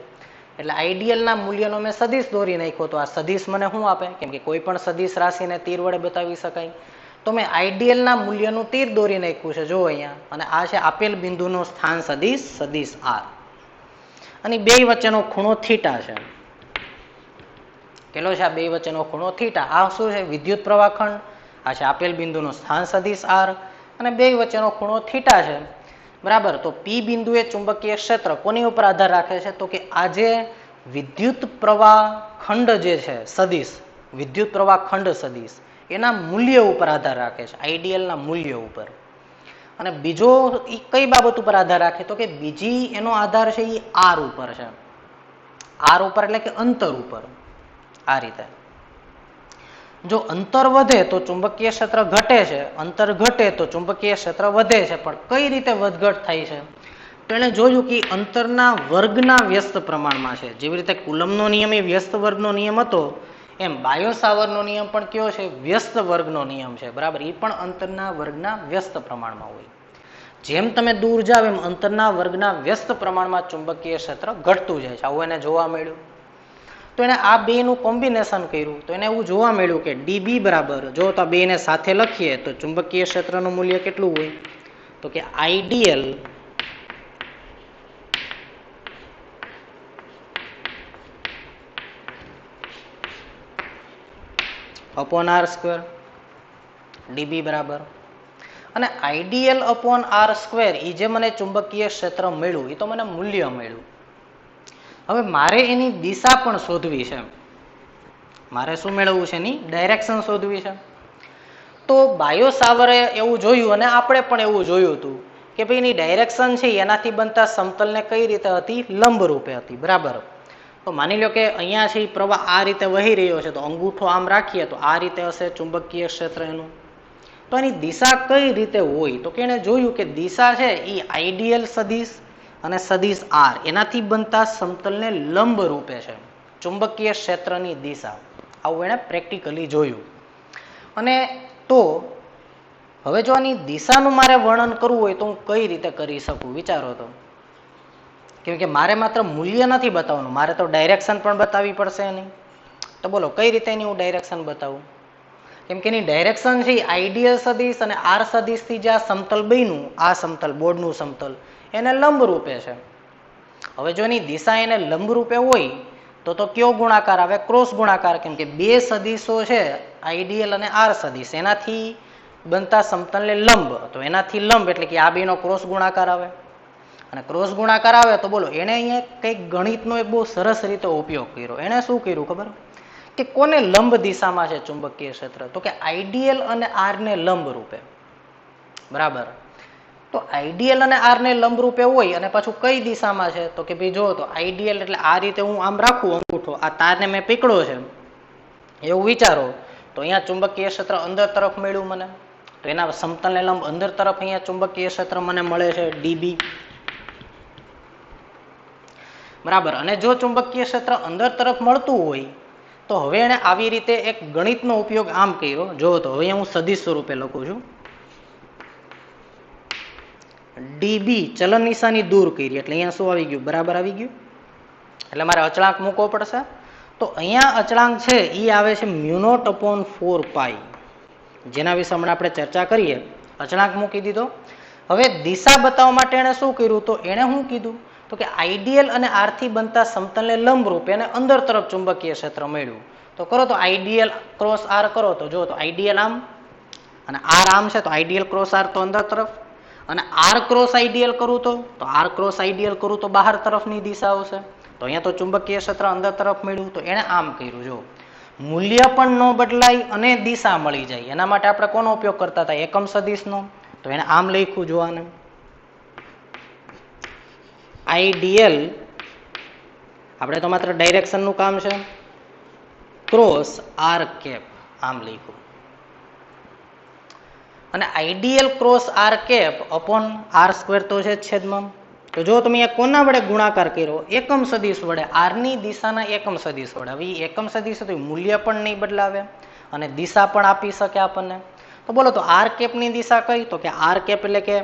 એટલે આઈડિયલના મૂલ્યનો મેં સદિશ દોરી નાખ્યો. તો આ સદિશ મને શું આપે, કેમ કે કોઈ પણ સદિશ રાશિને તીર વડે બતાવી શકાય. તો મેં આઈડિયલના મૂલ્યનું તીર દોરી નાખ્યું છે, જો અહીંયા. અને આ છે આપેલ બિંદુનો સ્થાન સદિશ, સદિશ આર. અને બે વચ્ચેનો ખૂણો થીટા છે. કેટલો છે આ બે વચ્ચેનો ખૂણો, થીટા. આ શું છે, વિદ્યુત પ્રવાહ ખંડ. આ છે આપેલ બિંદુનો સ્થાન સદિશ આર અને બે વચ્ચેનો ખૂણો થીટા છે. બરાબર. તો પી બિંદુએ ચુંબકીય ક્ષેત્ર કોની ઉપર આધાર રાખે છે, તો કે આજે વિદ્યુત પ્રવાહ ખંડ જે છે સદિશ, વિદ્યુત પ્રવાહ ખંડ સદિશ, એના મૂલ્ય ઉપર આધાર રાખે છે, આઈડિયલના મૂલ્ય ઉપર. અને બીજો એ કઈ બાબત ઉપર આધાર રાખે, તો કે બીજી એનો આધાર છે એ આર ઉપર છે. આર ઉપર એટલે કે અંતર ઉપર. આ રીતે જો અંતર વધે તો ચુંબકીય ક્ષેત્ર ઘટે છે, અંતર ઘટે તો ચુંબકીય ક્ષેત્ર વધે છે. પણ કઈ રીતે વધઘટ થાય છે, તો એને જોયું કે અંતરના વર્ગના વ્યસ્ત પ્રમાણમાં છે. જેવી રીતે કુલમનો નિયમ એ વ્યસ્ત વર્ગનો નિયમ હતો, એમ બાયો સાવરનો નિયમ પણ કયો છે, વ્યસ્ત વર્ગનો નિયમ છે. બરાબર. એ પણ અંતરના વર્ગના વ્યસ્ત પ્રમાણમાં હોય. જેમ તમે દૂર જાવ એમ અંતરના વર્ગના વ્યસ્ત પ્રમાણમાં ચુંબકીય ક્ષેત્ર ઘટતું જાય છે. આવું એને જોવા મળ્યું. તો એને આ બે નું કોમ્બિનેશન કર્યું, તો એને એવું જોવા મળ્યું કે ડીબી બરાબર, જો તો આ બે ને સાથે લખીએ તો ચુંબકીય ક્ષેત્રનું મૂલ્ય કેટલું હોય, તો કે I D L upon R square, D B બરાબર. અને આઈડિયલ અપોન આર સ્ક્વેર એ જે મને ચુંબકીય ક્ષેત્ર મળ્યું, એ તો મને મૂલ્ય મળ્યું. હવે મારે એની દિશા પણ શોધવી છે. મારે શું મેળવવું છે, એની ડાયરેક્શન શોધવી છે. તો બાયો સાવરે એવું જોયું અને આપણે પણ એવું જોયું હતું કે ભાઈ એની ડાયરેક્શન છે એનાથી બનતા સમતલને કઈ રીતે હતી, લંબ રૂપે હતી. બરાબર. તો માની લો કે અહીંયા છે પ્રવાહ આ રીતે વહી રહ્યો છે, તો અંગૂઠો આમ રાખીએ તો આ રીતે હશે ચુંબકીય ક્ષેત્ર એનું. તો એની દિશા કઈ રીતે હોય, તો કે એને જોયું કે દિશા છે એ આઈડિયલ સદિશ અને સદિશ આર એનાથી બનતા સમતલને લંબ રૂપે છે ચુંબકીય ક્ષેત્રની દિશા. આવું એને પ્રેક્ટિકલી જોયું. અને તો હવે જો આની દિશાનું મારે વર્ણન કરવું હોય તો હું કઈ રીતે કરી શકું, વિચારો તો. કેમ કે મારે માત્ર મૂલ્ય નથી બતાવવાનું, મારે તો ડાયરેક્શન પણ બતાવવી પડશે એની. તો બોલો કઈ રીતે એની હું ડાયરેક્શન બતાવું. કેમ કે એની ડાયરેક્શન છે આઈડિયલ સદિશ અને આર સદિશ થી જે આ સમતલ બન્યું, આ સમતલ બોર્ડનું સમતલ, એને લંબ રૂપે છે. હવે જો એની દિશા એને લંબ રૂપે હોય તો કયો ગુણાકાર આવે, ક્રોસ ગુણાકાર. કેમ કે બે સદિશો છે આઈડિયલ અને આર સદિશ, એનાથી બનતા સમતલને લંબ, તો એનાથી લંબ એટલે કે આ બેનો ક્રોસ ગુણાકાર આવે. અને ક્રોસ ગુણાકાર આવે તો બોલો એને અહીંયા કંઈક ગણિતનો એક બહુ સરસ રીતે ઉપયોગ કર્યો. એને શું કર્યું ખબર, કે કોને લંબ દિશામાં છે ચુંબકીય ક્ષેત્ર, તો કે આઈડિયલ અને આર ને લંબ રૂપે. બરાબર. તો આઈડિયલ અને આર ને લંબ રૂપે હોય અને પાછું કઈ દિશામાં છે, તો કે ભાઈ જો તો આઈડિયલ એટલે આ રીતે હું આમ રાખું અંગૂઠો, આ તારને મેં પકડ્યો છે એવું વિચારો, તો અહીંયા ચુંબકીય ક્ષેત્ર અંદર તરફ મળ્યું મને. તો એના સમતલને લંબ અંદર તરફ અહીંયા ચુંબકીય ક્ષેત્ર મને મળે છે ડીબી. બરાબર. અને જો ચુંબકીય ક્ષેત્ર અંદર તરફ મળતું હોય તો હવે એને આવી રીતે એક ગણિતનો ઉપયોગ આમ કર્યો. જો તો હવે હું સદિશ સ્વરૂપે લખું છું, ડીબી ચલન નિશાની દૂર કરી એટલે અહીંયા શું આવી ગયું? બરાબર આવી ગયું. એટલે મારે અચળાંક મૂકવો પડશે. તો અહીંયા અચળાંક છે એ આવે છે μ0/4π, જેના વિશે હમણાં આપણે ચર્ચા કરીએ. અચળાંક મૂકી દીધો. હવે દિશા બતાવવા માટે એણે શું કર્યું? તો એણે શું કીધું? તો કે આઈડિયલ અને આર થી બનતા સમતલને લંબરૂપ એને અંદર તરફ ચુંબકીય ક્ષેત્ર મળ્યું. તો કરો તો આઈડિયલ ક્રોસ આર કરો તો જો તો આઈડિયલ આમ અને આર આમ છે, તો આઈડિયલ ક્રોસ આર તો અંદર તરફ, અને આર ક્રોસ આઈડિયલ કરું તો આર ક્રોસ આઈડિયલ કરું તો બહાર તરફની દિશા આવશે. તો અહીંયા તો ચુંબકીય ક્ષેત્ર અંદર તરફ મળ્યું. તો એણે આમ કર્યું. જો મૂલ્ય પણ ન બદલાય અને દિશા મળી જાય, એના માટે આપણે કોનો ઉપયોગ કરતા હતા? એકમ સદિશનો. તો એને આમ લખ્યું જોવાને આઈડિયલ, આપણે તો માત્ર ડાયરેક્શન નું કામ છે, ક્રોસ આર કેપ આમ લખ્યું. અને I D L cross R cap upon R square તો છે છેદમાં. તો જો તમે અહીંયા કોના વડે ગુણાકાર કર્યો? એકમ સદિશ વડે, આર ની દિશાના એકમ સદિશ વડે. હવે એકમ સદિશ તો મૂલ્ય પણ નહીં બદલાવે અને દિશા પણ આપી શકે આપણને. તો બોલો તો આર કેપ ની દિશા કઈ? તો કે આર કેપ એટલે કે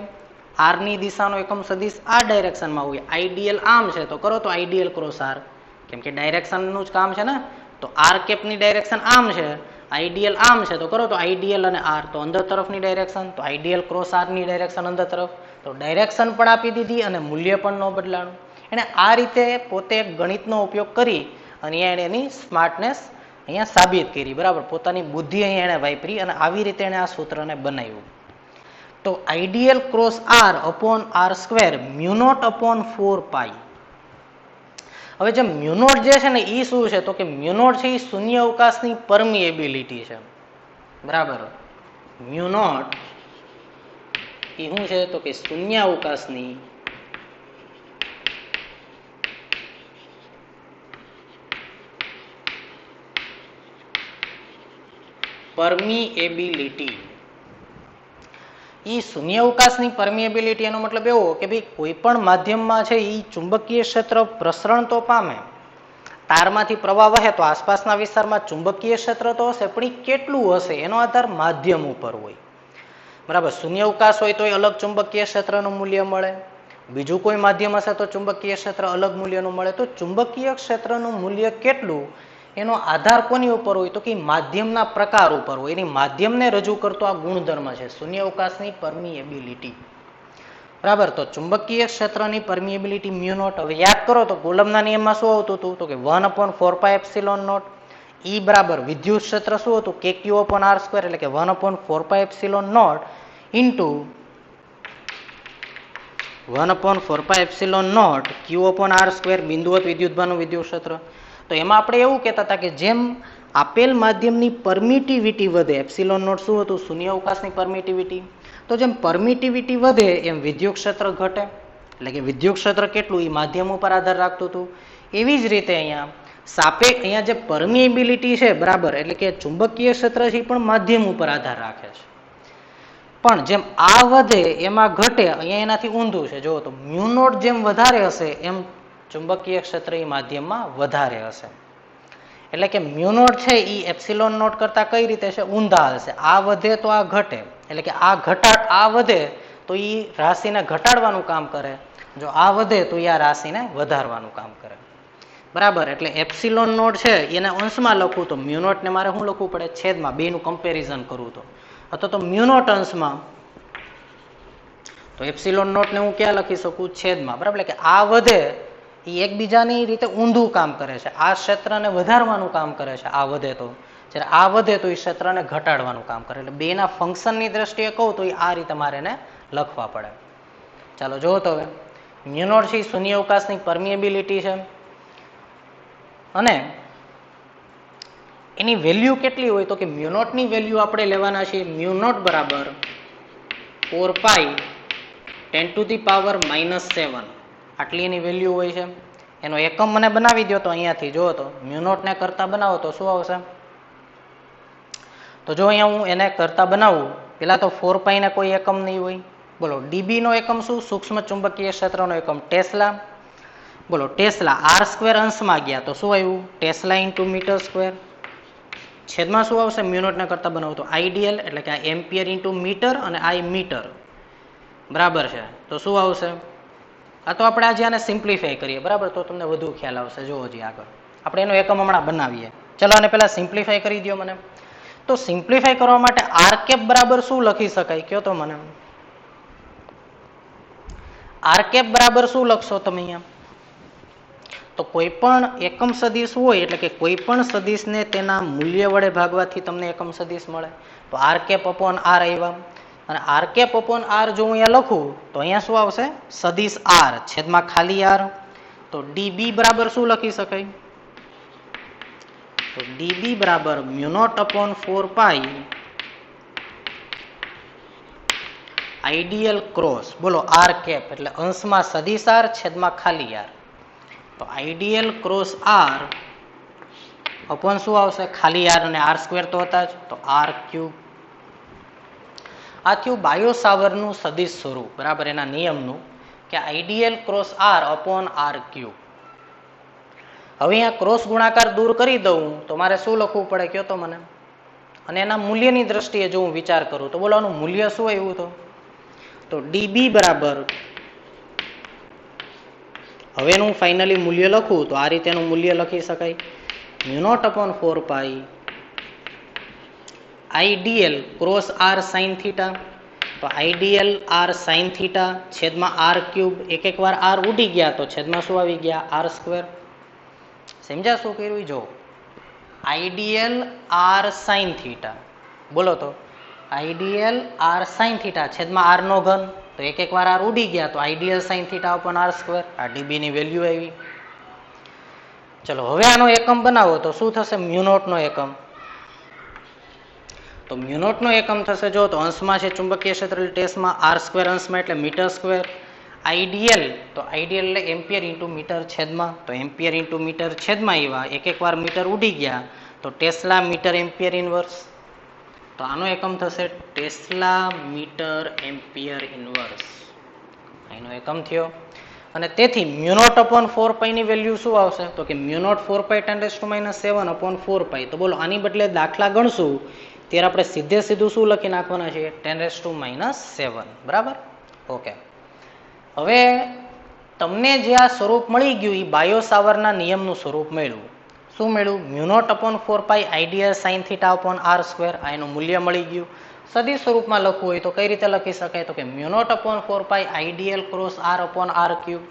આર ની દિશાનો એકમ સદિશ આ ડાયરેક્શનમાં હોય. આઈડિયલ આમ છે તો કરો તો આઈડિયલ ક્રોસ આર, કેમ કે ડાયરેક્શન નું જ કામ છે ને. તો આર કેપ ની ડાયરેક્શન આમ છે, આઈડિયલ આમ છે, તો કરો તો આઈડિયલ અને આર તો અંદર તરફની ડાયરેક્શન, તો આઈડિયલ ક્રોસ આર ની ડાયરેક્શન અંદર તરફ. તો ડાયરેક્શન પણ આપી દીધી અને મૂલ્ય પણ ન બદલાણું. એને આ રીતે પોતે ગણિતનો ઉપયોગ કરી અને એને એની સ્માર્ટનેસ અહીંયા સાબિત કરી. બરાબર, પોતાની બુદ્ધિ અહીંયા એને વાપરી અને આવી રીતે એને આ સૂત્રને બનાવ્યું. તો ideal cross R upon R square μ0/4π. હવે જે મ્યુનોટ જે છે ને એ શું છે? તો કે મ્યુનોટ છે એ શૂન્ય અવકાશની પરમિએબિલિટી છે. બરાબર, મ્યુનોટ એ શું છે? તો કે શૂન્ય અવકાશની પરમિએબિલિટી. એ શૂન્ય અવકાશની પરમિએબિલિટી એનો મતલબ એવો કે ભાઈ કોઈ પણ માધ્યમમાં છે એ ચુંબકીય ક્ષેત્ર પ્રસરણ તો પામે, તારમાંથી પ્રવાહ વહે તો આસપાસના વિસ્તારમાં ચુંબકીય ક્ષેત્ર તો હશે, પણ એ કેટલું હશે એનો આધાર માધ્યમ ઉપર હોય. બરાબર, શૂન્ય અવકાશ હોય તો એ અલગ ચુંબકીય ક્ષેત્રનું મૂલ્ય મળે, બીજું કોઈ માધ્યમ હશે તો ચુંબકીય ક્ષેત્ર અલગ મૂલ્યનું મળે. તો ચુંબકીય ક્ષેત્રનું મૂલ્ય કેટલું એનો આધાર કોની ઉપર હોય? તો કે માધ્યમના પ્રકાર ઉપર હોય. એની માધ્યમને રજૂ કરતો આ ગુણધર્મ છે શૂન્ય અવકાશની પરમિએબિલિટી. બરાબર, તો ચુંબકીય ક્ષેત્રની પરમિએબિલિટી મ્યુનોટ. હવે યાદ કરો તો કુલમના નિયમમાં શું આવતું હતું? તો કે 1/4πε0. ઈ બરાબર વિદ્યુત ક્ષેત્ર શું હતું? kq/r², એટલે કે 1/4πε0 ઇન્ટુ 1/4πε0 q/r², બિંદુવત વિદ્યુતભારનું વિદ્યુત ક્ષેત્ર. તો એમાં આપણે એવું કહેતા હતા કે જેમ આપેલ માધ્યમની પરમિટિવિટી વધે, ε0 શું હતું? શૂન્ય અવકાશની પરમિટિવિટી. તો જેમ પરમિટિવિટી વધે એમ વિદ્યુત ક્ષેત્ર ઘટે, એટલે કે વિદ્યુત ક્ષેત્ર કેટલું એ માધ્યમ ઉપર આધાર રાખતું હતું. એવી જ રીતે અહીંયા અહીંયા જે પરમિએબિલિટી છે, બરાબર, એટલે કે ચુંબકીય ક્ષેત્ર છે એ પણ માધ્યમ ઉપર આધાર રાખે છે. પણ જેમ આ વધે એમાં ઘટે, અહીંયા એનાથી ઊંધું છે. જો તો મ્યુનોટ જેમ વધારે હશે એમ ચુંબકીય ક્ષેત્ર એ માધ્યમમાં વધારે હશે. એટલે કે મ્યુનોટ છે એ ε0 કરતા કઈ રીતે છે? ઊંધા હશે. આ વધે તો આ ઘટે, એટલે કે આ વધે તો એ રાશિને ઘટાડવાનું કામ કરે, જો આ વધે તો એ આ રાશિને વધારવાનું કામ કરે. બરાબર, એટલે ε0 છે એને અંશમાં લખવું તો મ્યુનોટને મારે શું લખવું પડે? છેદમાં. બેનું કમ્પેરિઝન કરવું તો અથવા તો મ્યુનોટ અંશમાં તો ε0 ને હું ક્યાં લખી શકું? છેદમાં. બરાબર, એટલે કે આ વધે એ એકબીજાની રીતે ઊંધું કામ કરે છે. આ ક્ષેત્રને વધારવાનું કામ કરે છે આ વધે તો, જ્યારે આ વધે તો એ ક્ષેત્રને ઘટાડવાનું કામ કરે. એટલે બેના ફંક્શનની દ્રષ્ટિએ કહું તો એ આ રીતે મારે એને લખવા પડે. ચાલો જોવો તો હવે મ્યુનોટ છે શૂન્ય અવકાશની પરમિએબિલિટી છે અને એની વેલ્યુ કેટલી હોય? તો કે મ્યુનોટની વેલ્યુ આપણે લેવાના છે મ્યુનોટ બરાબર 4π 10⁻⁻7 આટલી એની વેલ્યુ હોય છે. એનો એકમ મને બનાવી દો તો અહીંયાથી જો તો મ્યુનોટને કરતા બનાવો તો શું આવશે? તો જો અહીંયા હું એને કરતા બનાવું, પેલા તો 4π ને કોઈ એકમ નહીં હોય. બોલો ડીબી નો એકમ શું? સૂક્ષ્મ ચુંબકીય ક્ષેત્રનો એકમ ટેસ્લા. બોલો ટેસ્લા r² અંશમાં ગયા તો શું આવ્યું? Tesla into metre square. છેદમાં શું આવશે? મ્યુનોટને કરતા બનાવો તો આઈડિયલ, એટલે કે આ એમ્પિયર ઇન્ટુ મીટર અને આ મીટર. બરાબર છે. તો શું આવશે? આ તો આપણે આજે આને સિમ્પ્લિફાય કરીએ, બરાબર, તો તમને વધુ ખ્યાલ આવશે. જો હજી આગળ આપણે એનો એકમ હમણાં બનાવીએ. ચલો આને પહેલા સિમ્પ્લિફાય કરી દો મને. તો સિમ્પ્લિફાય કરવા માટે આર કેપ બરાબર શું લખી શકાય કયો તો મને. આર કેપ બરાબર શું લખશો તમે અહીંયા? તો કોઈ પણ એકમ સદિશ હોય એટલે કે કોઈ પણ સદિશને તેના મૂલ્ય વડે ભાગવાથી તમને એકમ સદિશ મળે. તો આર કેપ અપોન આર આવ્યા. અને આર કેપ અપોન આર જો હું અહીંયા લખું તો અહીંયા શું આવશે? સદિશ આર છેદમાં ખાલી આર. તો ડીબી બરાબર શું લખી શકાય? તો ડીબી બરાબર મ્યુ નોટ અપોન 4 પાઈ આઈડિયલ ક્રોસ, બોલો, આર કેપ એટલે અંશમાં સદિશ આર છેદમાં ખાલી આર. તો આઈડિયલ ક્રોસ આર અપોન શું આવશે? ખાલી આર અને આર સ્ક્વેર તો હતા જ, તો આર ક્યુબ. આ થયું બાયો સાવરનું સદિશ સ્વરૂપ, બરાબર, એના નિયમનું કે I D L cross R upon R cube. હવે અહીંયા ક્રોસ ગુણાકાર દૂર કરી દઉં તો મારે શું લખવું પડે કયો તો મને? અને એના મૂલ્યની દ્રષ્ટિએ જો હું વિચાર કરું તો બોલો આનું મૂલ્ય શું આવ્યું? તો ડીબી બરાબર, હવે એનું ફાઇનલી મૂલ્ય લખું તો આ રીતે એનું મૂલ્ય લખી શકાય mu naught upon 4 pi IDL cross R sine theta. તો આઈડીએલ આર સાઇન થીટા છેદમાં આર ક્યુબ. એક વાર આર ઉડી ગયા તો છેદમાં શું આવી ગયા? R square. સમજ્યા શું કર્યું? જો આઈડીએલ આર સાઇન થીટા, બોલો તો આઈડીએલ આર સાઇન થીટા છેદમાં આર નો ઘન. તો એક વાર આર ઉડી ગયા તો I D L sine theta upon R square. આ ડીબી ની વેલ્યુ આવી. ચલો હવે આનો એકમ બનાવો તો શું થશે? મ્યુ નોટ નો એકમ. તો મ્યુ નોટ નો એકમ થશે, જો તો અંશમાં છે ચુંબકીય ક્ષેત્ર ટેસ્ટમાં આર સ્ક્વેર અંશમાં એટલે મીટર સ્ક્વેર. આઈડીએલ તો આઈડીએલ એટલે એમ્પિયર ઇન્ટુ મીટર છેદમાં. તો એમ્પિયર ઇન્ટુ મીટર છેદમાં આવ્યા. એક વાર મીટર ઉડી ગયા તો ટેસ્લા મીટર એમ્પિયર ઇનવર્સ. તો આનો એકમ થશે ટેસ્લા મીટર એમ્પિયર ઇનવર્સ. એનો એકમ થયો. અને તેથી મ્યુ નોટ અપોન 4 પાઈ ની વેલ્યુ શું આવશે? તો કે મ્યુ નોટ 4 પાઈ 10⁻⁷ અપોન 4 પાઈ. તો બોલો આની બદલે દાખલા ગણશું ત્યારે આપણે સીધે સીધું શું લખી નાખવાના છે? 10⁻⁷. બરાબર, ઓકે. હવે તમને જે આ સ્વરૂપ મળી ગયું એ બાયો સાવરના નિયમનું સ્વરૂપ મળ્યું. શું મળ્યું? Mu naught upon 4 pi IDL sine theta upon R square. આ એનું મૂલ્ય મળી ગયું. સદિશ સ્વરૂપમાં લખવું હોય તો કઈ રીતે લખી શકાય? તો કે mu naught upon 4 pi IDL cross R upon R cube.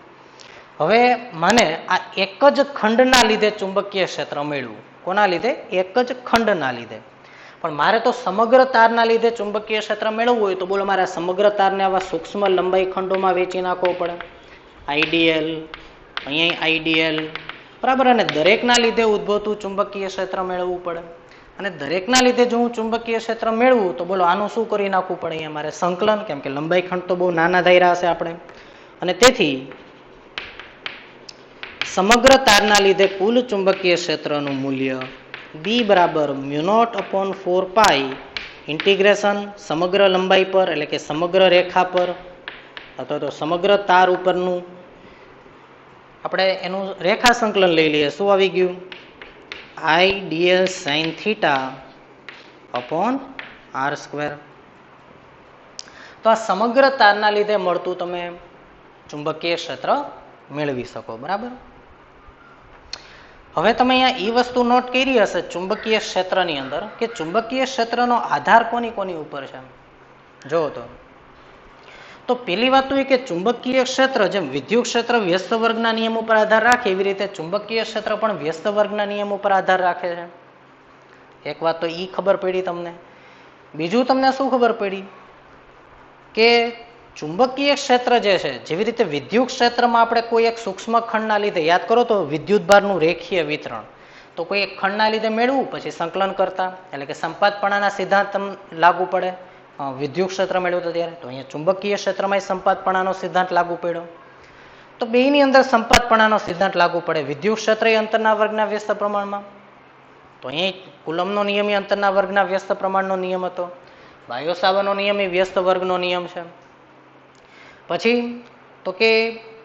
હવે મને આ એક જ ખંડના લીધે ચુંબકીય ક્ષેત્ર મળ્યું. કોના લીધે? એક જ ખંડના લીધે. પણ મારે તો સમગ્ર તારના લીધે ચુંબકીય ક્ષેત્ર મેળવવું હોય તો બોલો મારે સમગ્ર તારને આવા સૂક્ષ્મ લંબાઈ ખંડોમાં વેચી નાખવો પડે. આઈડીએલ, અહીંયા આઈડીએલ, બરાબર. અને દરેકના લીધે ઉદ્ભવતું ચુંબકીય ક્ષેત્ર મેળવવું પડે. અને દરેકના લીધે જો હું ચુંબકીય ક્ષેત્ર મેળવું તો બોલો આનું શું કરી નાખવું પડે? અહીંયા મારે સંકલન, કેમ કે લંબાઈ ખંડ તો બહુ નાના ધાર્યા હશે આપણે. અને તેથી સમગ્ર તારના લીધે કુલ ચુંબકીય ક્ષેત્રનું મૂલ્ય બી બરાબર મ્યુ નોટ અપોન 4 પાઈ ઇન્ટિગ્રેશન સમગ્ર લંબાઈ પર એટલે કે સમગ્ર રેખા પર અથવા તો સમગ્ર તાર ઉપરનું આપણે એનું રેખા સંકલન લઈ લઈએ. શું આવી ગયું? I D L sine theta upon R square. તો આ સમગ્ર તારના લીધે મળતું તમે ચુંબકીય ક્ષેત્ર મેળવી શકો. બરાબર. હવે તમે અહીંયા એ વસ્તુ નોટ કરી હશે ચુંબકીય ક્ષેત્રની અંદર કે ચુંબકીય ક્ષેત્રનો આધાર કોની કોની ઉપર છે. જો તો પેલી વાત તો એ કે ચુંબકીય ક્ષેત્ર જેમ વિદ્યુત ક્ષેત્ર વ્યસ્ત વર્ગના નિયમ ઉપર આધાર રાખે એવી રીતે ચુંબકીય ક્ષેત્ર પણ વ્યસ્ત વર્ગના નિયમ ઉપર આધાર રાખે છે. એક વાત તો ઈ ખબર પડી તમને. બીજું તમને શું ખબર પડી કે ચુંબકીય ક્ષેત્ર જે છે જેવી રીતે વિદ્યુત ક્ષેત્રમાં આપણે કોઈ એક સૂક્ષ્મ ખંડના લીધે યાદ કરો તો વિદ્યુતભારનું રેખીય વિતરણ તો કોઈ એક ખંડના લીધે મેળવું પછી સંકલન કરતા એટલે કે સંપાતપણાના સિદ્ધાંત લાગુ પડે. વિદ્યુત ક્ષેત્ર મેળવ્યું ત્યારે તો અહીંયા ચુંબકીય ક્ષેત્રમાં સંપાતપણાનો સિદ્ધાંત લાગુ પડ્યો. તો બેની અંદર સંપાતપણાનો સિદ્ધાંત લાગુ પડે. વિદ્યુત ક્ષેત્ર એ અંતરના વર્ગના વ્યસ્ત પ્રમાણમાં, તો અહીં કુલમનો નિયમ એ અંતરના વર્ગના વ્યસ્ત પ્રમાણનો નિયમ હતો. બાયો સાવરનો નિયમ એ વ્યસ્ત વર્ગનો નિયમ છે. પછી તો કે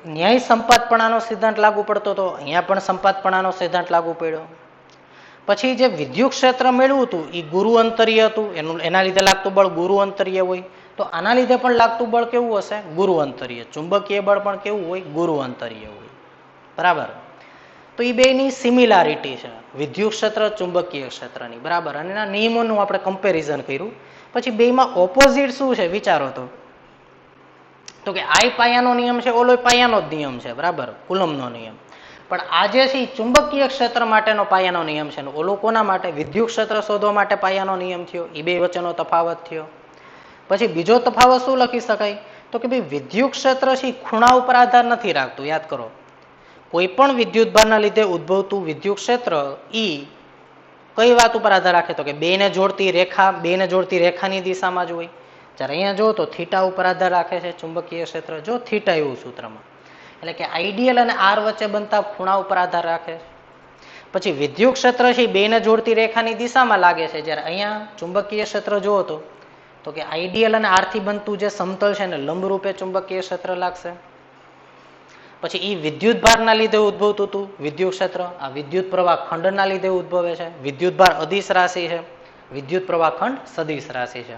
ન્યાય સંપાતપણાનો સિદ્ધાંત લાગુ પડતો હતો, અહીંયા પણ સંપાતપણાનો સિદ્ધાંત લાગુ પડ્યો. પછી જે વિદ્યુત ક્ષેત્ર મેળવું હતું એ ગુરુ અંતરીય હતું, એના લીધે લાગતું બળ ગુરુ અંતરીય હોય. તો આના લીધે પણ લાગતું બળ કેવું હશે? ગુરુઅંતરીય. ચુંબકીય બળ પણ કેવું હોય? ગુરુઅંતરીય હોય. બરાબર. તો એ બેની સિમિલારિટી છે, વિદ્યુત ક્ષેત્ર ચુંબકીય ક્ષેત્રની. બરાબર. અને એના નિયમોનું આપણે કમ્પેરિઝન કર્યું. પછી બેમાં ઓપોઝિટ શું છે વિચારો તો કે આઈ પાયાનો નિયમ છે, ઓલો પાયાનો જ નિયમ છે. બરાબર, કુલમનો નિયમ. પણ આ જે છે એ ચુંબકીય ક્ષેત્ર માટેનો પાયાનો નિયમ છે, ઓલો કોના માટે? વિદ્યુત ક્ષેત્ર શોધવા માટે પાયાનો નિયમ થયો. એ બે વચ્ચેનો તફાવત થયો. પછી બીજો તફાવત શું લખી શકાય? તો કે ભાઈ વિદ્યુત ક્ષેત્ર છે ખૂણા ઉપર આધાર નથી રાખતું. યાદ કરો, કોઈ પણ વિદ્યુત ભારના લીધે ઉદ્ભવતું વિદ્યુત ક્ષેત્ર ઈ કઈ વાત ઉપર આધાર રાખે? તો કે બેને જોડતી રેખાની દિશામાં જ હોય. જ્યારે અહીંયા જો તો થીટા ઉપર આધાર રાખે છે ચુંબકીય ક્ષેત્ર. જો થીટા એવું સૂત્રમાં, એટલે કે આઈડિયલ અને આર વચ્ચે બનતા ખૂણા ઉપર આધાર રાખે છે. પછી વિદ્યુત ક્ષેત્ર છે બેને જોડતી રેખાની દિશામાં લાગે છે. જ્યારે અહીંયા ચુંબકીય ક્ષેત્ર જુઓ તો કે આઈડિયલ અને આર થી બનતું જે સમતલ છે ને લંબરૂપે ચુંબકીય ક્ષેત્ર લાગશે. પછી એ વિદ્યુત ભારના લીધે ઉદ્ભવતું હતું વિદ્યુત ક્ષેત્ર. આ વિદ્યુત પ્રવાહ ખંડના લીધે ઉદ્ભવે છે. વિદ્યુત ભાર અદિશ રાશિ છે, વિદ્યુત પ્રવાહ ખંડ સદિશ રાશિ છે.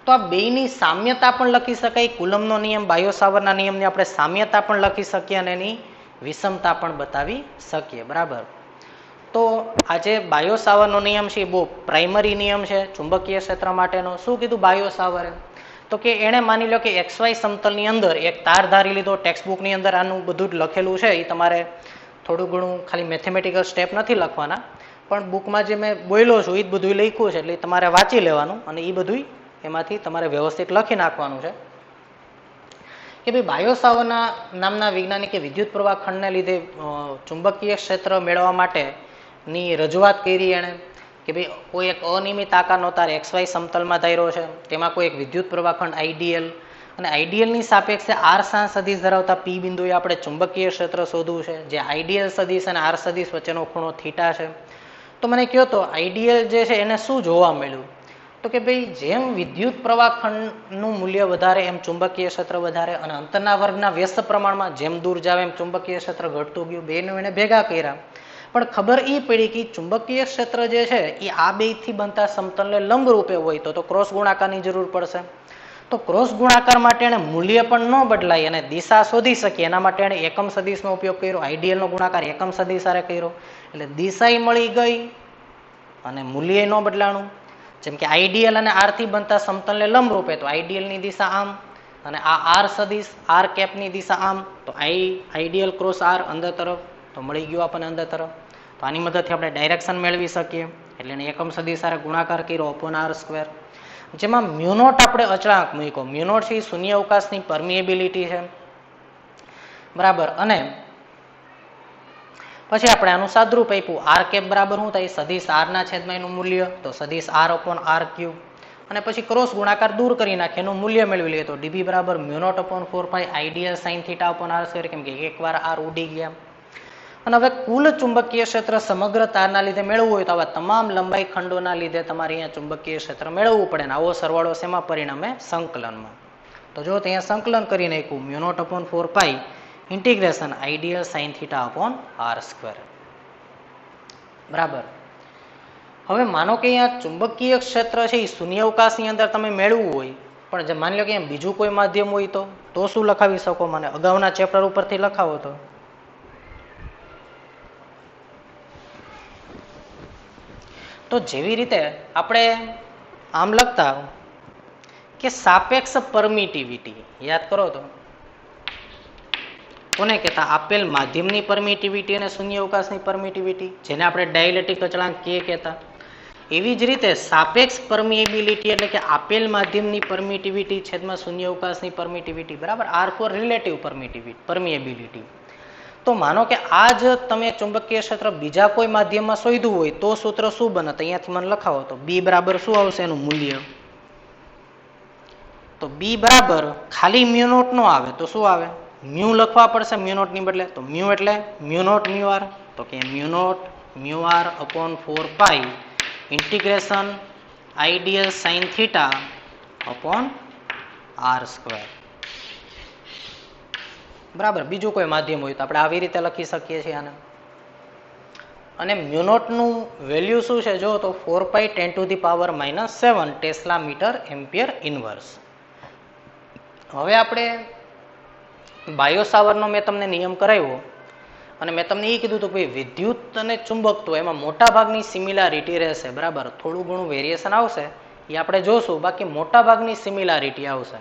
તો આ બેની સામ્યતા પણ લખી શકાય. કુલમનો નિયમ, બાયો સાવરના નિયમની આપણે સામ્યતા પણ લખી શકીએ અને એની વિષમતા પણ બતાવી શકીએ. બરાબર. તો આજે બાયો સાવરનો નિયમ છે એ બહુ પ્રાઇમરી નિયમ છે ચુંબકીય ક્ષેત્ર માટેનો. શું કીધું બાયો સાવરે? તો કે એણે માની લો કે XY સમતલની અંદર એક તાર ધારી લીધો. ટેક્સ્ટબુકની અંદર આનું બધું જ લખેલું છે. એ તમારે થોડું ઘણું ખાલી મેથેમેટિકલ સ્ટેપ નથી લખવાના, પણ બુકમાં જે મેં બોલ્યો છું એ જ બધું લખ્યું છે, એટલે તમારે વાંચી લેવાનું અને એ બધું એમાંથી તમારે વ્યવસ્થિત લખી નાખવાનું છે કે ભાઈ બાયો સાવરના નામના વૈજ્ઞાનિકે વિદ્યુત પ્રવાહ ખંડને લીધે ચુંબકીય ક્ષેત્ર મેળવવા માટેની રજૂઆત કરી એણે કે ભાઈ કોઈ એક અનિયમિત આકારનો તાર XY સમતલમાં ધાર્યો છે, તેમાં કોઈ એક વિદ્યુત પ્રવાહ ખંડ આઈડિયલ અને આઈડિયલની સાપેક્ષે આર સાં સદિશ ધરાવતા પી બિંદુએ આપણે ચુંબકીય ક્ષેત્ર શોધવું છે, જે આઈડિયલ સદિશ અને આર સદિશ વચ્ચેનો ખૂણો થીટા છે. તો મને કહો તો આઈડિયલ જે છે એને શું જોવા મળ્યું? તો કે ભાઈ જેમ વિદ્યુત પ્રવાહ ખંડનું મૂલ્ય વધારે એમ ચુંબકીય ક્ષેત્ર વધારે, અને અંતરના વર્ગના વ્યસ્ત પ્રમાણમાં જેમ દૂર જાવ એમ ચુંબકીય ક્ષેત્ર ઘટતું ગયું. બેનું એને ભેગા કર્યા, પણ ખબર એ પડી કે ચુંબકીય ક્ષેત્ર જે છે એ આ બેથી બનતા સમતલને લંબરૂપે હોય તો ક્રોસ ગુણાકારની જરૂર પડશે. તો ક્રોસ ગુણાકાર માટે એને મૂલ્ય પણ ન બદલાય અને દિશા શોધી શકીએ એના માટે એને એકમ સદિશનો ઉપયોગ કર્યો. આઈડિયલનો ગુણાકાર એકમ સદિશ સાથે કર્યો, એટલે દિશાય મળી ગઈ અને મૂલ્ય ન બદલાણું. જેમ કે આઈડિયલ અને આર થી બનતા સમતલને લંબરૂપે તો આઈડિયલની દિશા આમ અને આ આર સદિશ આર કેપની દિશા આમ, તો આઈડિયલ ક્રોસ આર અંદર તરફ તો મળી ગયું આપણને અંદર તરફ. તો આની મદદથી આપણે ડાયરેક્શન મેળવી શકીએ. એટલે એને એકમ સદિશ સાથે ગુણાકાર કર્યો અપોન આર સ્ક્વેર, જેમાં મ્યુનોટ આપણે અચળાંક મૂક્યો. મ્યુનોટ છે શૂન્ય અવકાશની પરમિએબિલિટી છે. બરાબર. અને પછી આપણે આનું સાદરૂપ આપ્યું. આર કેપ બરાબર શું થાય? સદિશ આર ના છેદમાં એનું મૂલ્ય, તો સદિશ આર અપોન આર ક્યુબ. અને પછી ક્રોસ ગુણાકાર દૂર કરી નાખીએ, એનું મૂલ્ય મેળવી લઈએ. તો ડીબી બરાબર mu naught upon 4 ideal sine theta upon R square, કેમ કે એકવાર આર ઉડી ગયા. અને હવે કુલ ચુંબકીય ક્ષેત્ર સમગ્ર તારના લીધે મેળવવું હોય તો આવા તમામ લંબાઈ ખંડોના લીધે તમારે અહીંયા ચુંબકીય ક્ષેત્ર મેળવવું પડે. ને આવો સરવાળો શેમાં પરિણામે? સંકલનમાં. તો જો અહીંયા સંકલન કરી નાખ્યું mu naught upon 4 integration ideal sine theta upon R square. બરાબર. હવે માનો કે અહીંયા ચુંબકીય ક્ષેત્ર છે એ શૂન્યાવકાશની અંદર તમે મેળવવું હોય, પણ જે માની લો કે અહીંયા બીજું કોઈ માધ્યમ હોય તો શું લખાવી શકો? મને અગાઉના ચેપ્ટર ઉપરથી લખાવો તો જેવી રીતે આપણે આમ લખતા કે સાપેક્ષ પરમિટિવિટી, યાદ કરો તો કોને કહેતા? આપેલ માધ્યમની પરમિટિવિટી અને શૂન્ય અવકાશની પરમિટિવિટી, જેને આપણે ડાયલેક્ટ્રિક અચળાંક કે કહેતા. એવી જ રીતે સાપેક્ષ પરમિએબિલિટી એટલે કે આપેલ માધ્યમની પરમિટિવિટી છેદમાં શૂન્ય અવકાશની પરમિટિવિટી બરાબર. R for relative permeability. તો માનો કે આ જ તમે ચુંબકીય ક્ષેત્ર બીજા કોઈ માધ્યમમાં શોધ્યું હોય તો સૂત્ર શું બને? તો અહીંયાથી મને લખાવો તો બી બરાબર શું આવશે એનું મૂલ્ય? તો બી બરાબર ખાલી મ્યુનોટ નો આવે તો શું આવે? મ્યુ લખવા પડશે મ્યુનોટ ની બદલે. તો મ્યુ એટલે મ્યુનોટ મ્યુ આર, તો કે mu naught mu R upon 4 integration ideal sine theta upon R square. બરાબર. બીજું કોઈ માધ્યમ હોય તો આપણે આવી રીતે લખી શકીએ છીએ આને. અને મ્યુનોટનું વેલ્યુ શું છે જો તો 4 × 10⁻⁻⁷ ટેસ્લા મીટર એમ્પિયર ઇનવર્સ. હવે આપણે બાયો સાવરનો મેં તમને નિયમ કરાવ્યો અને મેં તમને એ કીધું હતું કે વિદ્યુત અને ચુંબકત્વ એમાં મોટા ભાગની સિમિલારિટી રહેશે, બરાબર. થોડું ઘણું વેરિએશન આવશે એ આપણે જોશું, બાકી મોટા ભાગની સિમિલારિટી આવશે.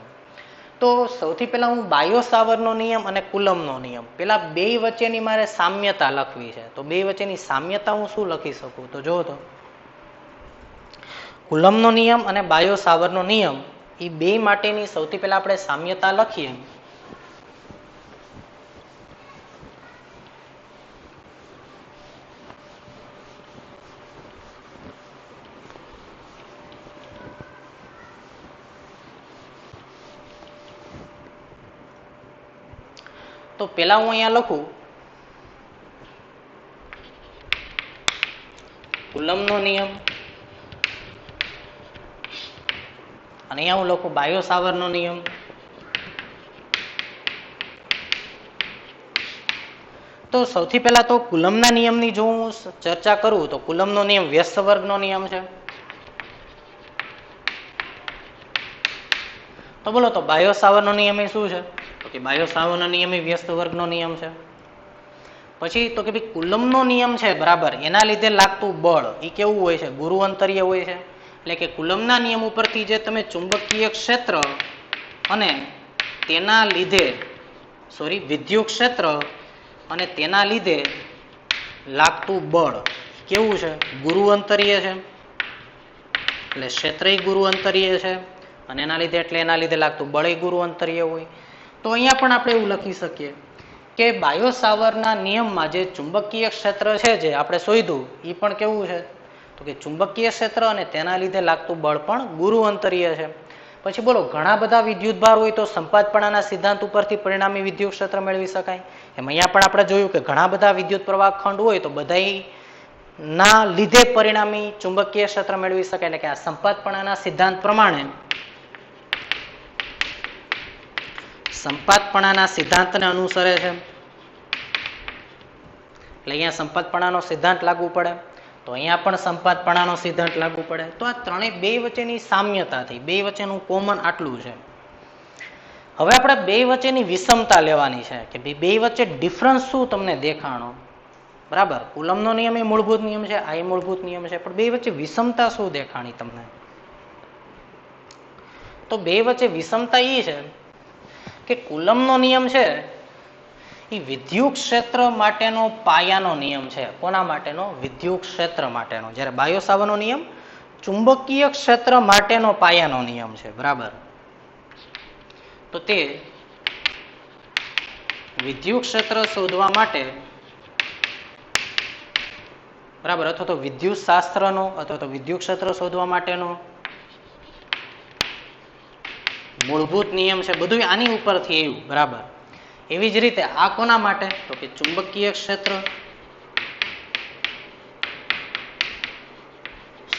તો સૌથી પહેલા હું બાયો સાવરનો નિયમ અને કુલમનો નિયમ, પેલા બે વચ્ચેની મારે સામ્યતા લખવી છે. તો બે વચ્ચેની સામ્યતા હું શું લખી શકું? તો જો તો કુલમનો નિયમ અને બાયો સાવરનો નિયમ એ બે માટેની સૌથી પહેલા આપણે સામ્યતા લખીએ. તો પેલા હું અહીંયા લખું કુલમનો નિયમ અને અહીંયા હું લખું બાયો સાવરનો નિયમ. તો સૌથી પહેલા તો કુલમના નિયમની જો હું ચર્ચા કરું તો કુલમનો નિયમ વ્યસ્ત વર્ગનો નિયમ છે. તો બોલો તો બાયો સાવરનો નિયમ એ શું છે? તો કે બાયો સાવરનો નિયમ એ વ્યસ્ત વર્ગનો નિયમ છે. પછી તો કે ભાઈ કુલમનો નિયમ છે, બરાબર, એના લીધે લાગતું બળ એ કેવું હોય છે? ગુરુઅંતરીય હોય છે. એટલે કે કુલમના નિયમ ઉપરથી જે તમે ચુંબકીય ક્ષેત્ર અને તેના લીધે વિદ્યુત ક્ષેત્ર અને તેના લીધે લાગતું બળ કેવું છે? ગુરુઅંતરીય છે. એટલે ક્ષેત્ર ગુરુઅંતરીય છે અને એના લીધે લાગતું બળ ગુરુઅંતરીય હોય. તો અહીંયા પણ આપણે એવું લખી શકીએ કે બાયો સાવરના નિયમમાં જે ચુંબકીય ક્ષેત્ર છે જે આપણે શોધ્યું એ પણ કેવું છે? તો કે ચુંબકીય ક્ષેત્ર અને તેના લીધે લાગતું બળ પણ ગુરુઅંતરીય છે. પછી બોલો ઘણા બધા વિદ્યુતભાર હોય તો સંપાતપણાના સિદ્ધાંત ઉપરથી પરિણામી વિદ્યુત ક્ષેત્ર મેળવી શકાય. એમ અહીંયા પણ આપણે જોયું કે ઘણા બધા વિદ્યુત પ્રવાહ ખંડ હોય તો બધા ના લીધે પરિણામી ચુંબકીય ક્ષેત્ર મેળવી શકાય. એટલે કે આ સંપાતપણાના સિદ્ધાંત પ્રમાણે સંપાતપણાના સિદ્ધાંતને અનુસરે છે. એટલે અહીંયા સંપાતપણાનો સિદ્ધાંત લાગુ પડે, તો અહીંયા પણ સંપાતપણાનો સિદ્ધાંત લાગુ પડે. તો આ ત્રણેય બે વચ્ચેની સામ્યતા થઈ, બે વચ્ચેનું કોમન આટલું છે. હવે આપણે બે વચ્ચેની વિષમતા લેવાની છે કે બે વચ્ચે ડિફરન્સ શું તમને દેખાણો, બરાબર. કુલમનો નિયમ એ મૂળભૂત નિયમ છે, આ એ મૂળભૂત નિયમ છે, પણ બે વચ્ચે વિષમતા શું દેખાણી તમને? તો બે વચ્ચે વિષમતા એ છે કે કુલમનો નિયમ છે એ વિદ્યુત ક્ષેત્ર માટેનો પાયાનો નિયમ છે. કોના માટેનો? વિદ્યુત ક્ષેત્ર માટેનો. જ્યારે બાયો સાવરનો નિયમ ચુંબકીય ક્ષેત્ર માટેનો પાયાનો નિયમ છે, બરાબર. તો તે વિદ્યુત ક્ષેત્ર શોધવા માટે, બરાબર, અથવા તો વિદ્યુત શાસ્ત્રનો અથવા તો વિદ્યુત ક્ષેત્ર શોધવા માટેનો મૂળભૂત નિયમ છે. બધું આની ઉપરથી એવું, બરાબર. એવી જ રીતે આ કોના માટે? તો કે ચુંબકીય ક્ષેત્ર